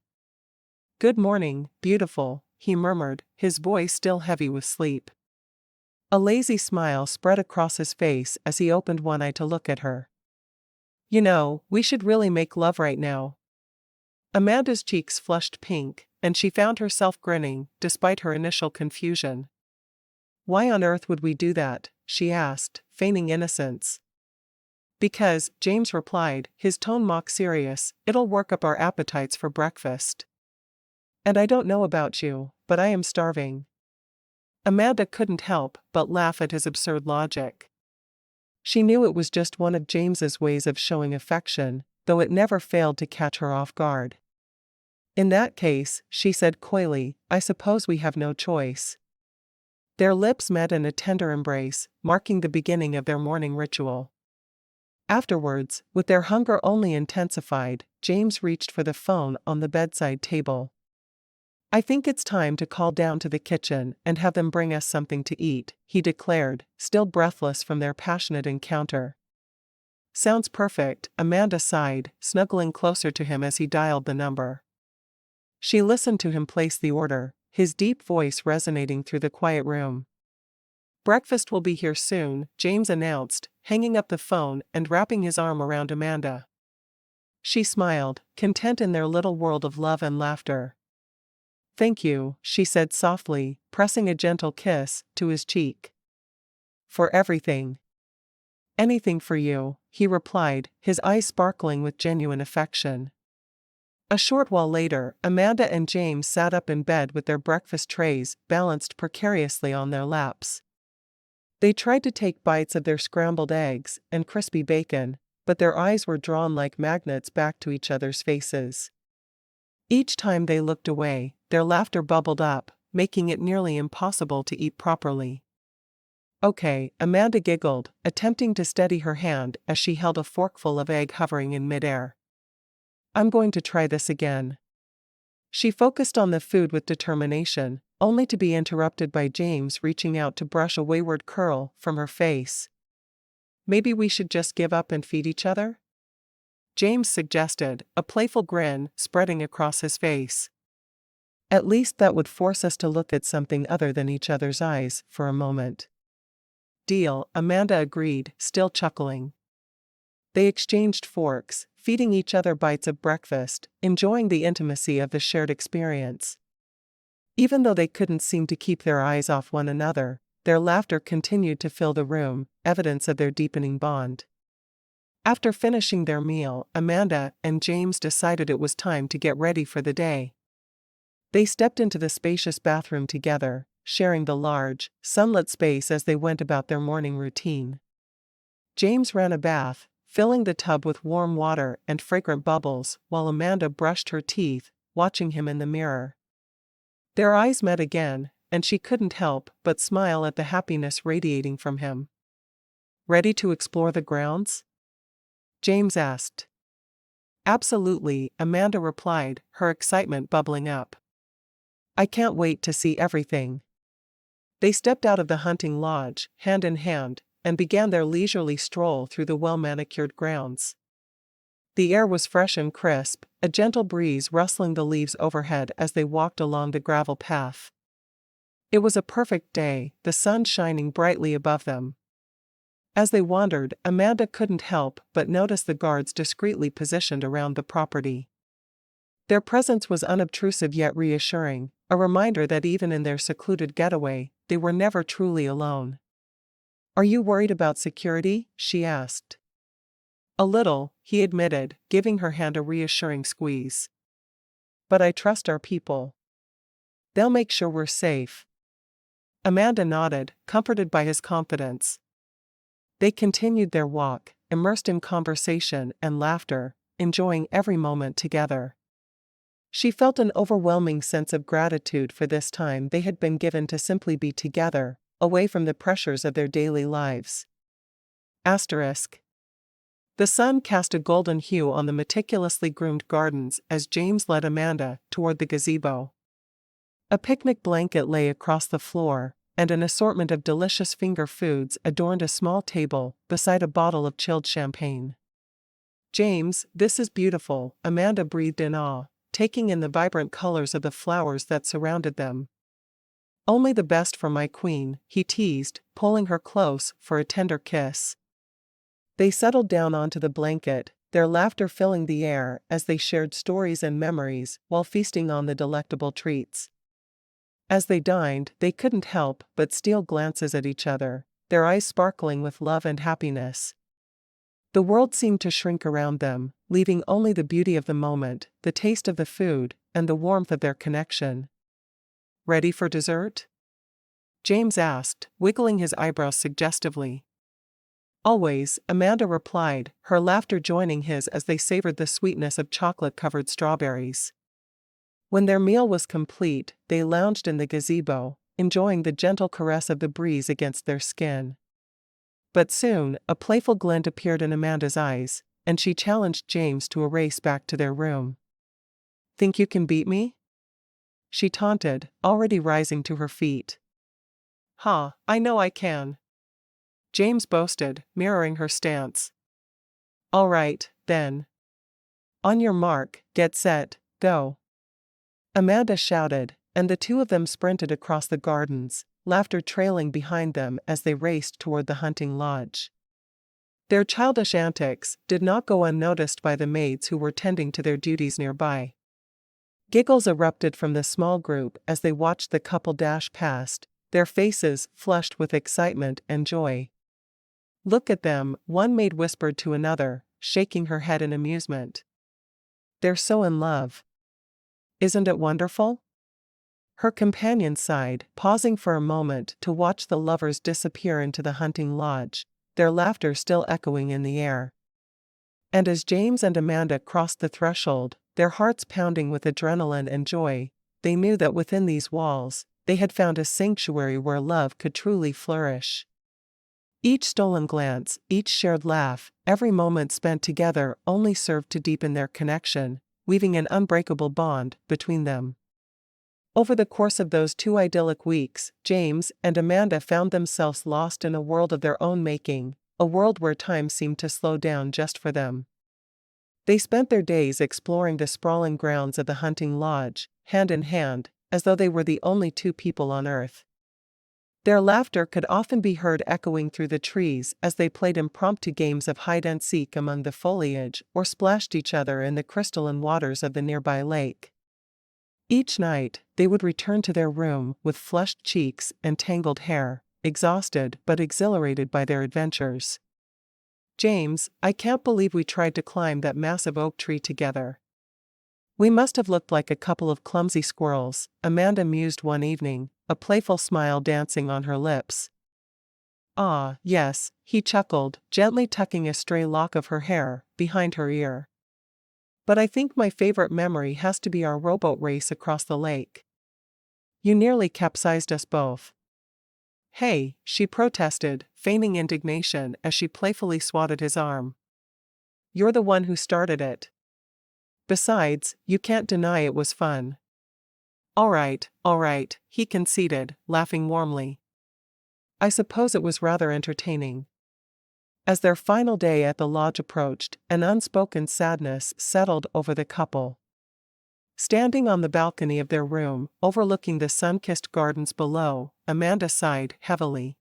"Good morning, beautiful," he murmured, his voice still heavy with sleep. A lazy smile spread across his face as he opened one eye to look at her. "You know, we should really make love right now." Amanda's cheeks flushed pink, and she found herself grinning, despite her initial confusion. "Why on earth would we do that?" she asked, feigning innocence. "Because," James replied, his tone mock serious, "it'll work up our appetites for breakfast. And I don't know about you, but I am starving." Amanda couldn't help but laugh at his absurd logic. She knew it was just one of James's ways of showing affection, though it never failed to catch her off guard. "In that case," she said coyly, "I suppose we have no choice." Their lips met in a tender embrace, marking the beginning of their morning ritual. Afterwards, with their hunger only intensified, James reached for the phone on the bedside table. "I think it's time to call down to the kitchen and have them bring us something to eat," he declared, still breathless from their passionate encounter. "Sounds perfect," Amanda sighed, snuggling closer to him as he dialed the number. She listened to him place the order, his deep voice resonating through the quiet room. "Breakfast will be here soon," James announced, hanging up the phone and wrapping his arm around Amanda. She smiled, content in their little world of love and laughter. "Thank you," she said softly, pressing a gentle kiss to his cheek. "For everything." "Anything for you," he replied, his eyes sparkling with genuine affection. A short while later, Amanda and James sat up in bed with their breakfast trays balanced precariously on their laps. They tried to take bites of their scrambled eggs and crispy bacon, but their eyes were drawn like magnets back to each other's faces. Each time they looked away, their laughter bubbled up, making it nearly impossible to eat properly. "Okay," Amanda giggled, attempting to steady her hand as she held a forkful of egg hovering in midair. "I'm going to try this again." She focused on the food with determination, only to be interrupted by James reaching out to brush a wayward curl from her face. "Maybe we should just give up and feed each other?" James suggested, a playful grin spreading across his face. "At least that would force us to look at something other than each other's eyes for a moment." "Deal," Amanda agreed, still chuckling. They exchanged forks, feeding each other bites of breakfast, enjoying the intimacy of the shared experience. Even though they couldn't seem to keep their eyes off one another, their laughter continued to fill the room, evidence of their deepening bond. After finishing their meal, Amanda and James decided it was time to get ready for the day. They stepped into the spacious bathroom together, sharing the large, sunlit space as they went about their morning routine. James ran a bath, filling the tub with warm water and fragrant bubbles, while Amanda brushed her teeth, watching him in the mirror. Their eyes met again, and she couldn't help but smile at the happiness radiating from him. "Ready to explore the grounds?" James asked. "Absolutely," Amanda replied, her excitement bubbling up. "I can't wait to see everything." They stepped out of the hunting lodge, hand in hand, and began their leisurely stroll through the well-manicured grounds. The air was fresh and crisp, a gentle breeze rustling the leaves overhead as they walked along the gravel path. It was a perfect day, the sun shining brightly above them. As they wandered, Amanda couldn't help but notice the guards discreetly positioned around the property. Their presence was unobtrusive yet reassuring, a reminder that even in their secluded getaway, they were never truly alone. "Are you worried about security?" she asked. "A little," he admitted, giving her hand a reassuring squeeze. "But I trust our people. They'll make sure we're safe." Amanda nodded, comforted by his confidence. They continued their walk, immersed in conversation and laughter, enjoying every moment together. She felt an overwhelming sense of gratitude for this time they had been given to simply be together, away from the pressures of their daily lives. Asterisk. The sun cast a golden hue on the meticulously groomed gardens as James led Amanda toward the gazebo. A picnic blanket lay across the floor, and an assortment of delicious finger foods adorned a small table beside a bottle of chilled champagne. "James, this is beautiful," Amanda breathed in awe, taking in the vibrant colors of the flowers that surrounded them. "Only the best for my queen," he teased, pulling her close for a tender kiss. They settled down onto the blanket, their laughter filling the air as they shared stories and memories while feasting on the delectable treats. As they dined, they couldn't help but steal glances at each other, their eyes sparkling with love and happiness. The world seemed to shrink around them, leaving only the beauty of the moment, the taste of the food, and the warmth of their connection. "Ready for dessert?" James asked, wiggling his eyebrows suggestively. "Always," Amanda replied, her laughter joining his as they savored the sweetness of chocolate-covered strawberries. When their meal was complete, they lounged in the gazebo, enjoying the gentle caress of the breeze against their skin. But soon, a playful glint appeared in Amanda's eyes, and she challenged James to a race back to their room. "Think you can beat me?" she taunted, already rising to her feet. "Ha, I know I can," James boasted, mirroring her stance. "All right, then. On your mark, get set, go," Amanda shouted, and the two of them sprinted across the gardens, laughter trailing behind them as they raced toward the hunting lodge. Their childish antics did not go unnoticed by the maids who were tending to their duties nearby. Giggles erupted from the small group as they watched the couple dash past, their faces flushed with excitement and joy. "Look at them," one maid whispered to another, shaking her head in amusement. "They're so in love. Isn't it wonderful?" Her companion sighed, pausing for a moment to watch the lovers disappear into the hunting lodge, their laughter still echoing in the air. And as James and Amanda crossed the threshold, their hearts pounding with adrenaline and joy, they knew that within these walls, they had found a sanctuary where love could truly flourish. Each stolen glance, each shared laugh, every moment spent together only served to deepen their connection, weaving an unbreakable bond between them. Over the course of those 2 idyllic weeks, James and Amanda found themselves lost in a world of their own making, a world where time seemed to slow down just for them. They spent their days exploring the sprawling grounds of the hunting lodge, hand in hand, as though they were the only 2 people on earth. Their laughter could often be heard echoing through the trees as they played impromptu games of hide-and-seek among the foliage or splashed each other in the crystalline waters of the nearby lake. Each night, they would return to their room with flushed cheeks and tangled hair, exhausted but exhilarated by their adventures. "James, I can't believe we tried to climb that massive oak tree together. We must have looked like a couple of clumsy squirrels," Amanda mused one evening, a playful smile dancing on her lips. "Ah, yes," he chuckled, gently tucking a stray lock of her hair behind her ear. "But I think my favorite memory has to be our rowboat race across the lake. You nearly capsized us both." "Hey," she protested, feigning indignation as she playfully swatted his arm. "You're the one who started it. Besides, you can't deny it was fun." All right," he conceded, laughing warmly. "I suppose it was rather entertaining." As their final day at the lodge approached, an unspoken sadness settled over the couple. Standing on the balcony of their room, overlooking the sun-kissed gardens below, Amanda sighed heavily.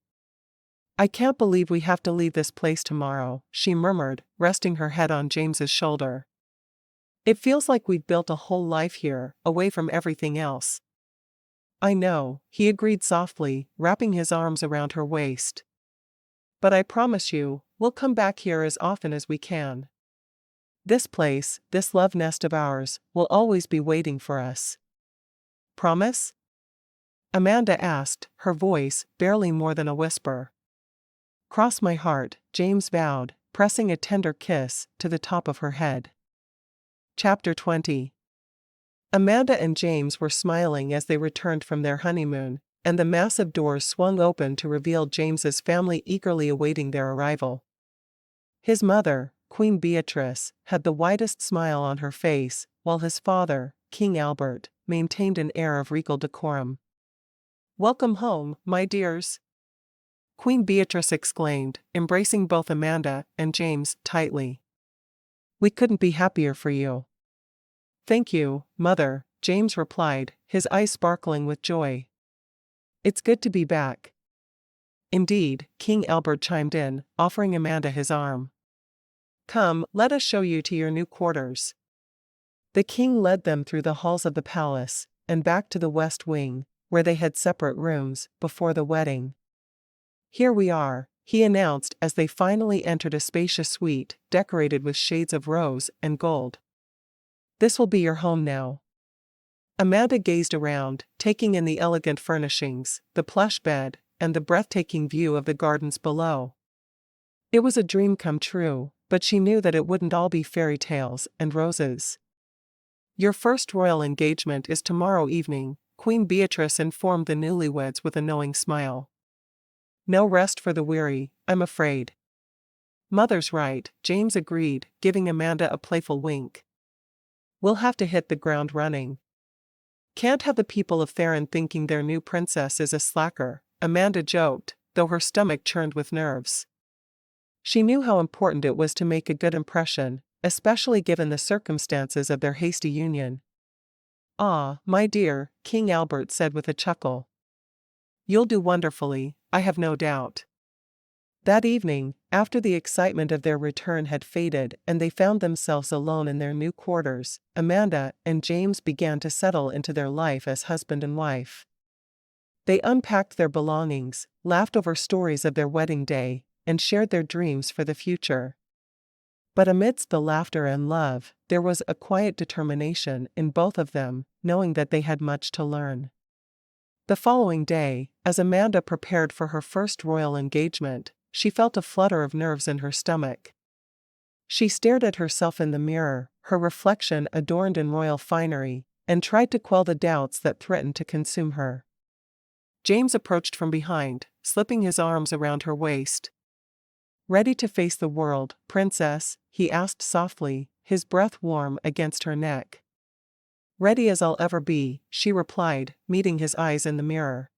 "I can't believe we have to leave this place tomorrow," she murmured, resting her head on James's shoulder. "It feels like we've built a whole life here, away from everything else." "I know," he agreed softly, wrapping his arms around her waist. "But I promise you, we'll come back here as often as we can. This place, this love nest of ours, will always be waiting for us." "Promise?" Amanda asked, her voice barely more than a whisper. "Cross my heart," James vowed, pressing a tender kiss to the top of her head. Chapter 20. Amanda and James were smiling as they returned from their honeymoon, and the massive doors swung open to reveal James's family eagerly awaiting their arrival. His mother, Queen Beatrice, had the widest smile on her face, while his father, King Albert, maintained an air of regal decorum. "Welcome home, my dears," Queen Beatrice exclaimed, embracing both Amanda and James tightly. "We couldn't be happier for you." "Thank you, Mother," James replied, his eyes sparkling with joy. "It's good to be back." "Indeed," King Albert chimed in, offering Amanda his arm. "Come, let us show you to your new quarters." The king led them through the halls of the palace, and back to the West Wing, where they had separate rooms before the wedding. "Here we are," he announced as they finally entered a spacious suite decorated with shades of rose and gold. "This will be your home now." Amanda gazed around, taking in the elegant furnishings, the plush bed, and the breathtaking view of the gardens below. It was a dream come true, but she knew that it wouldn't all be fairy tales and roses. "Your first royal engagement is tomorrow evening," Queen Beatrice informed the newlyweds with a knowing smile. "No rest for the weary, I'm afraid." "Mother's right," James agreed, giving Amanda a playful wink. "We'll have to hit the ground running. Can't have the people of Theron thinking their new princess is a slacker," Amanda joked, though her stomach churned with nerves. She knew how important it was to make a good impression, especially given the circumstances of their hasty union. "Ah, my dear," King Albert said with a chuckle. "You'll do wonderfully, I have no doubt." That evening, after the excitement of their return had faded and they found themselves alone in their new quarters, Amanda and James began to settle into their life as husband and wife. They unpacked their belongings, laughed over stories of their wedding day, and shared their dreams for the future. But amidst the laughter and love, there was a quiet determination in both of them, knowing that they had much to learn. The following day, as Amanda prepared for her first royal engagement, she felt a flutter of nerves in her stomach. She stared at herself in the mirror, her reflection adorned in royal finery, and tried to quell the doubts that threatened to consume her. James approached from behind, slipping his arms around her waist. "Ready to face the world, princess?" he asked softly, his breath warm against her neck. "Ready as I'll ever be," she replied, meeting his eyes in the mirror.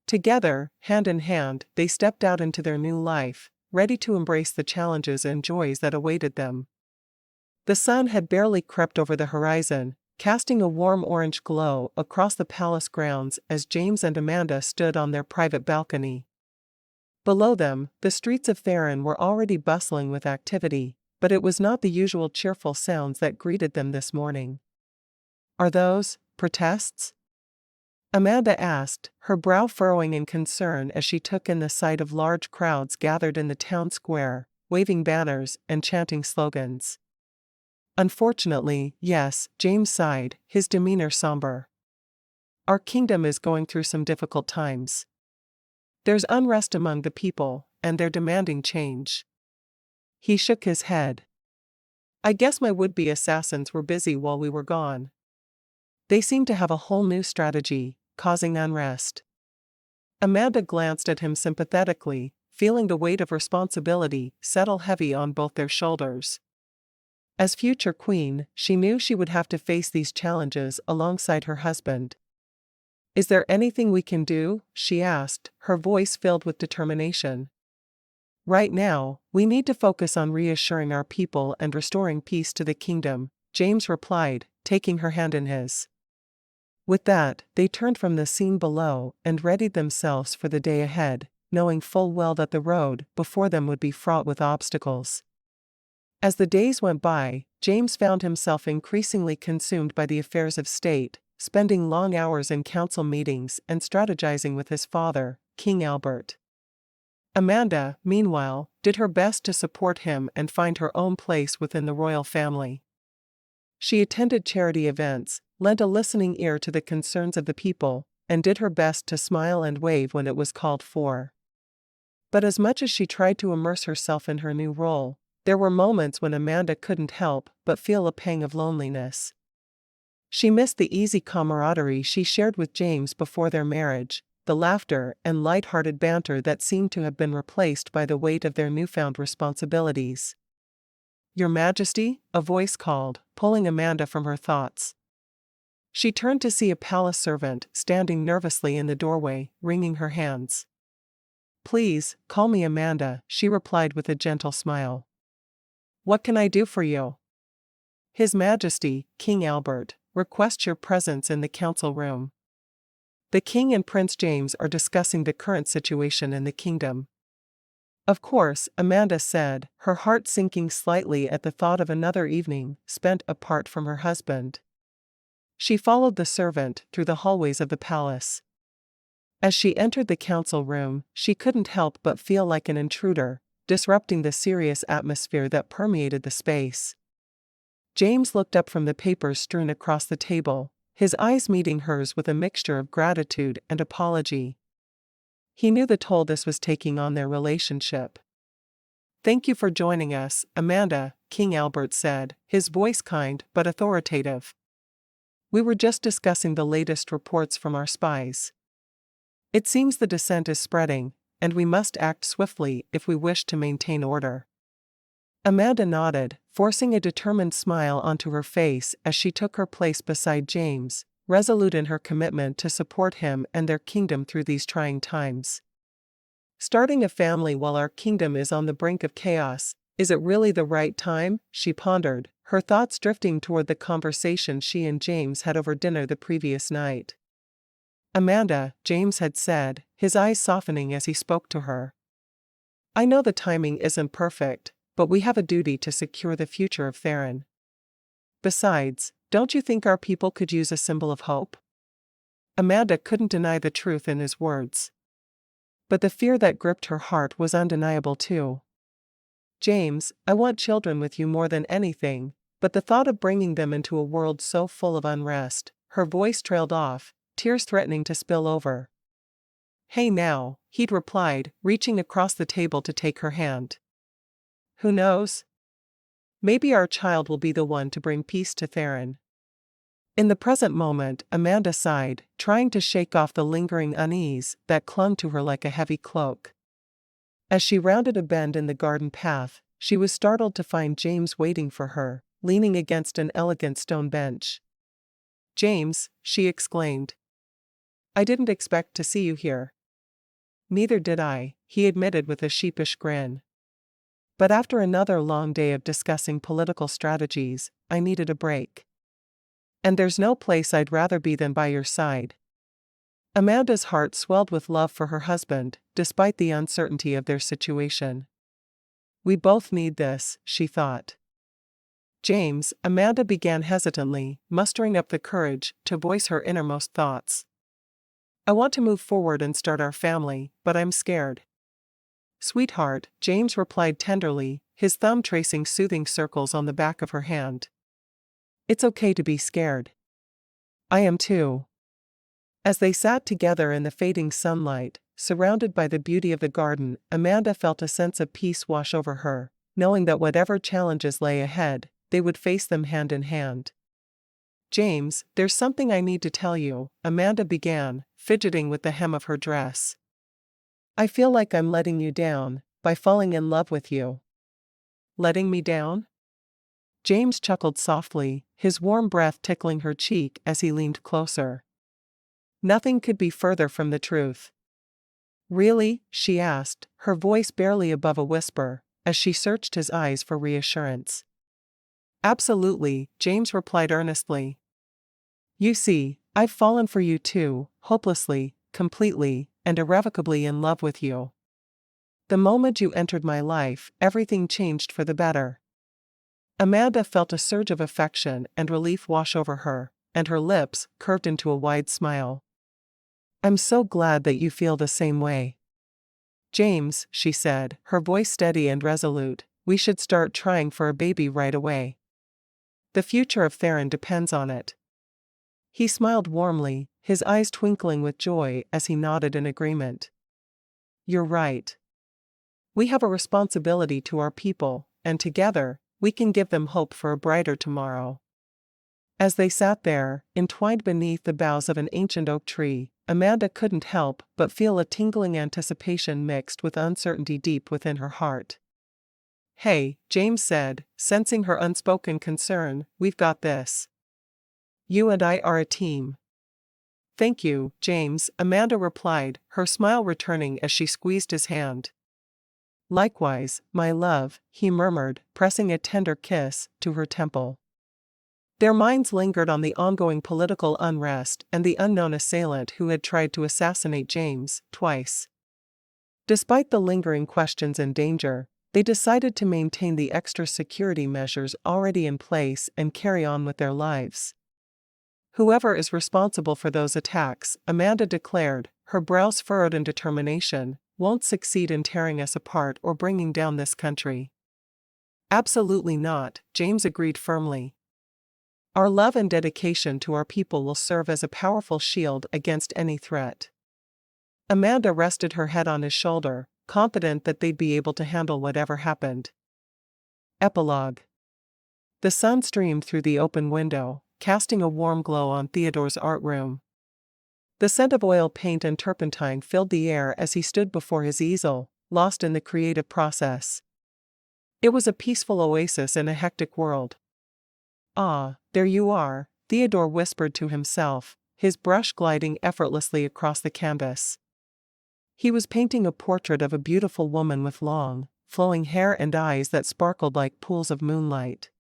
Together, hand in hand, they stepped out into their new life, ready to embrace the challenges and joys that awaited them. The sun had barely crept over the horizon, casting a warm orange glow across the palace grounds as James and Amanda stood on their private balcony. Below them, the streets of Theron were already bustling with activity, but it was not the usual cheerful sounds that greeted them this morning. "Are those Protests? Amanda asked, her brow furrowing in concern as she took in the sight of large crowds gathered in the town square, waving banners and chanting slogans. Unfortunately, yes, James sighed, his demeanor somber. Our kingdom is going through some difficult times. There's unrest among the people, and they're demanding change. He shook his head. I guess my would-be assassins were busy while we were gone. They seem to have a whole new strategy, causing unrest. Amanda glanced at him sympathetically, feeling the weight of responsibility settle heavy on both their shoulders. As future queen, she knew she would have to face these challenges alongside her husband. Is there anything we can do? She asked, her voice filled with determination. Right now, we need to focus on reassuring our people and restoring peace to the kingdom, James replied, taking her hand in his. With that, they turned from the scene below and readied themselves for the day ahead, knowing full well that the road before them would be fraught with obstacles. As the days went by, James found himself increasingly consumed by the affairs of state, spending long hours in council meetings and strategizing with his father, King Albert. Amanda, meanwhile, did her best to support him and find her own place within the royal family. She attended charity events, lent a listening ear to the concerns of the people, and did her best to smile and wave when it was called for. But as much as she tried to immerse herself in her new role, there were moments when Amanda couldn't help but feel a pang of loneliness. She missed the easy camaraderie she shared with James before their marriage, the laughter and light-hearted banter that seemed to have been replaced by the weight of their newfound responsibilities. Your Majesty, a voice called, pulling Amanda from her thoughts. She turned to see a palace servant standing nervously in the doorway, wringing her hands. Please, call me Amanda, she replied with a gentle smile. What can I do for you? His Majesty, King Albert, requests your presence in the council room. The King and Prince James are discussing the current situation in the kingdom. Of course, Amanda said, her heart sinking slightly at the thought of another evening spent apart from her husband. She followed the servant through the hallways of the palace. As she entered the council room, she couldn't help but feel like an intruder, disrupting the serious atmosphere that permeated the space. James looked up from the papers strewn across the table, his eyes meeting hers with a mixture of gratitude and apology. He knew the toll this was taking on their relationship. Thank you for joining us, Amanda, King Albert said, his voice kind but authoritative. We were just discussing the latest reports from our spies. It seems the descent is spreading, and we must act swiftly if we wish to maintain order. Amanda nodded, forcing a determined smile onto her face as she took her place beside James, resolute in her commitment to support him and their kingdom through these trying times. Starting a family while our kingdom is on the brink of chaos, is it really the right time? She pondered, her thoughts drifting toward the conversation she and James had over dinner the previous night. Amanda, James had said, his eyes softening as he spoke to her. I know the timing isn't perfect, but we have a duty to secure the future of Theron. Besides, don't you think our people could use a symbol of hope? Amanda couldn't deny the truth in his words. But the fear that gripped her heart was undeniable too. James, I want children with you more than anything, but the thought of bringing them into a world so full of unrest, her voice trailed off, tears threatening to spill over. Hey now, he'd replied, reaching across the table to take her hand. Who knows? Maybe our child will be the one to bring peace to Theron. In the present moment, Amanda sighed, trying to shake off the lingering unease that clung to her like a heavy cloak. As she rounded a bend in the garden path, she was startled to find James waiting for her, leaning against an elegant stone bench. James, she exclaimed. I didn't expect to see you here. Neither did I, he admitted with a sheepish grin. But after another long day of discussing political strategies, I needed a break. And there's no place I'd rather be than by your side. Amanda's heart swelled with love for her husband, despite the uncertainty of their situation. We both need this, she thought. James, Amanda began hesitantly, mustering up the courage to voice her innermost thoughts. I want to move forward and start our family, but I'm scared. Sweetheart, James replied tenderly, his thumb tracing soothing circles on the back of her hand. It's okay to be scared. I am too. As they sat together in the fading sunlight, surrounded by the beauty of the garden, Amanda felt a sense of peace wash over her, knowing that whatever challenges lay ahead, they would face them hand in hand. James, there's something I need to tell you, Amanda began, fidgeting with the hem of her dress. I feel like I'm letting you down, by falling in love with you. Letting me down? James chuckled softly, his warm breath tickling her cheek as he leaned closer. Nothing could be further from the truth. Really? She asked, her voice barely above a whisper, as she searched his eyes for reassurance. Absolutely, James replied earnestly. You see, I've fallen for you too, hopelessly, completely, and irrevocably in love with you. The moment you entered my life, everything changed for the better. Amanda felt a surge of affection and relief wash over her, and her lips curved into a wide smile. I'm so glad that you feel the same way. James, she said, her voice steady and resolute, we should start trying for a baby right away. The future of Theron depends on it. He smiled warmly, his eyes twinkling with joy as he nodded in agreement. You're right. We have a responsibility to our people, and together, we can give them hope for a brighter tomorrow. As they sat there, entwined beneath the boughs of an ancient oak tree, Amanda couldn't help but feel a tingling anticipation mixed with uncertainty deep within her heart. Hey, James said, sensing her unspoken concern, we've got this. You and I are a team. Thank you, James, Amanda replied, her smile returning as she squeezed his hand. Likewise, my love, he murmured, pressing a tender kiss to her temple. Their minds lingered on the ongoing political unrest and the unknown assailant who had tried to assassinate James twice. Despite the lingering questions and danger, they decided to maintain the extra security measures already in place and carry on with their lives. Whoever is responsible for those attacks, Amanda declared, her brows furrowed in determination, won't succeed in tearing us apart or bringing down this country. Absolutely not, James agreed firmly. Our love and dedication to our people will serve as a powerful shield against any threat. Amanda rested her head on his shoulder, confident that they'd be able to handle whatever happened. Epilogue. The sun streamed through the open window, casting a warm glow on Theodore's art room. The scent of oil paint and turpentine filled the air as he stood before his easel, lost in the creative process. It was a peaceful oasis in a hectic world. Ah, there you are, Theodore whispered to himself, his brush gliding effortlessly across the canvas. He was painting a portrait of a beautiful woman with long, flowing hair and eyes that sparkled like pools of moonlight.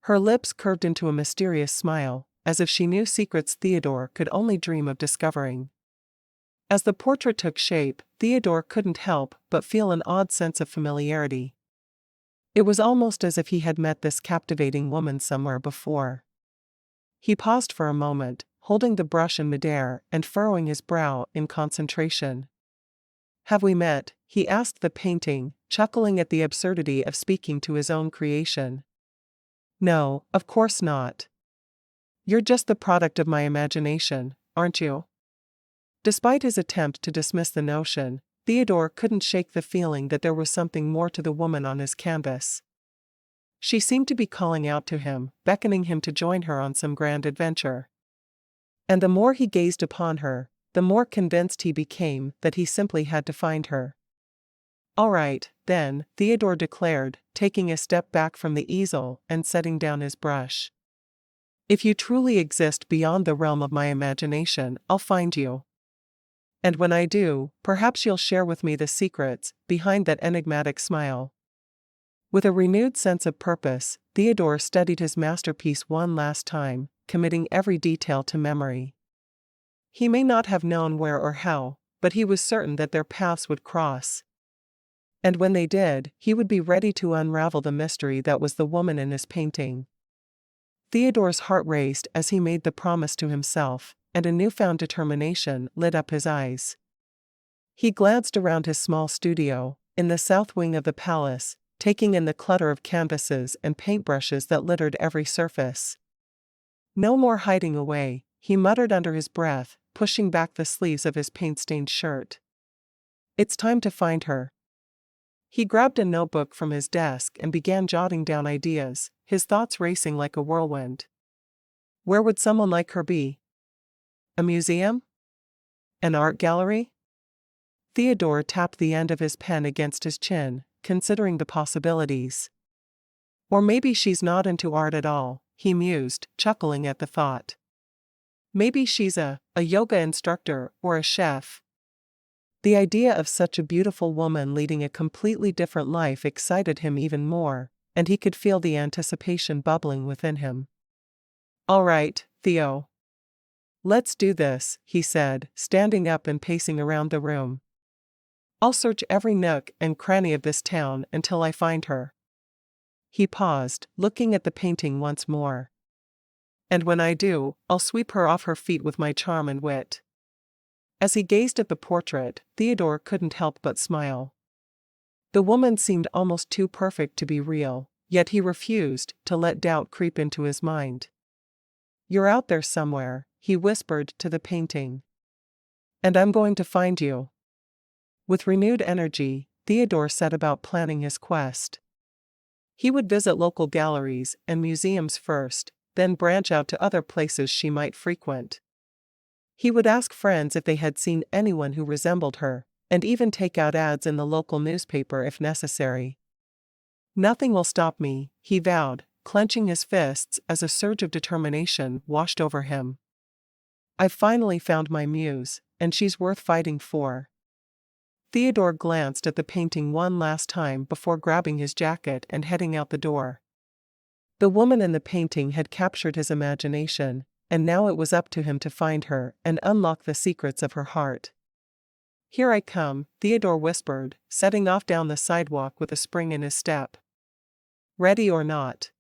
Her lips curved into a mysterious smile, as if she knew secrets Theodore could only dream of discovering. As the portrait took shape, Theodore couldn't help but feel an odd sense of familiarity. It was almost as if he had met this captivating woman somewhere before. He paused for a moment, holding the brush in midair and furrowing his brow in concentration. Have we met? He asked the painting, chuckling at the absurdity of speaking to his own creation. No, of course not. You're just the product of my imagination, aren't you? Despite his attempt to dismiss the notion, Theodore couldn't shake the feeling that there was something more to the woman on his canvas. She seemed to be calling out to him, beckoning him to join her on some grand adventure. And the more he gazed upon her, the more convinced he became that he simply had to find her. All right, then, Theodore declared, taking a step back from the easel and setting down his brush. If you truly exist beyond the realm of my imagination, I'll find you. And when I do, perhaps you'll share with me the secrets behind that enigmatic smile. With a renewed sense of purpose, Theodore studied his masterpiece one last time, committing every detail to memory. He may not have known where or how, but he was certain that their paths would cross. And when they did, he would be ready to unravel the mystery that was the woman in his painting. Theodore's heart raced as he made the promise to himself, and a newfound determination lit up his eyes. He glanced around his small studio, in the south wing of the palace, taking in the clutter of canvases and paintbrushes that littered every surface. No more hiding away, he muttered under his breath, pushing back the sleeves of his paint-stained shirt. It's time to find her. He grabbed a notebook from his desk and began jotting down ideas, his thoughts racing like a whirlwind. Where would someone like her be? A museum? An art gallery? Theodore tapped the end of his pen against his chin, considering the possibilities. Or maybe she's not into art at all, he mused, chuckling at the thought. Maybe she's a yoga instructor or a chef. The idea of such a beautiful woman leading a completely different life excited him even more, and he could feel the anticipation bubbling within him. All right, Theo. Let's do this, he said, standing up and pacing around the room. I'll search every nook and cranny of this town until I find her. He paused, looking at the painting once more. And when I do, I'll sweep her off her feet with my charm and wit. As he gazed at the portrait, Theodore couldn't help but smile. The woman seemed almost too perfect to be real, yet he refused to let doubt creep into his mind. You're out there somewhere, he whispered to the painting. And I'm going to find you. With renewed energy, Theodore set about planning his quest. He would visit local galleries and museums first, then branch out to other places she might frequent. He would ask friends if they had seen anyone who resembled her, and even take out ads in the local newspaper if necessary. Nothing will stop me, he vowed, clenching his fists as a surge of determination washed over him. I've finally found my muse, and she's worth fighting for. Theodore glanced at the painting one last time before grabbing his jacket and heading out the door. The woman in the painting had captured his imagination, and now it was up to him to find her and unlock the secrets of her heart. Here I come, Theodore whispered, setting off down the sidewalk with a spring in his step. Ready or not?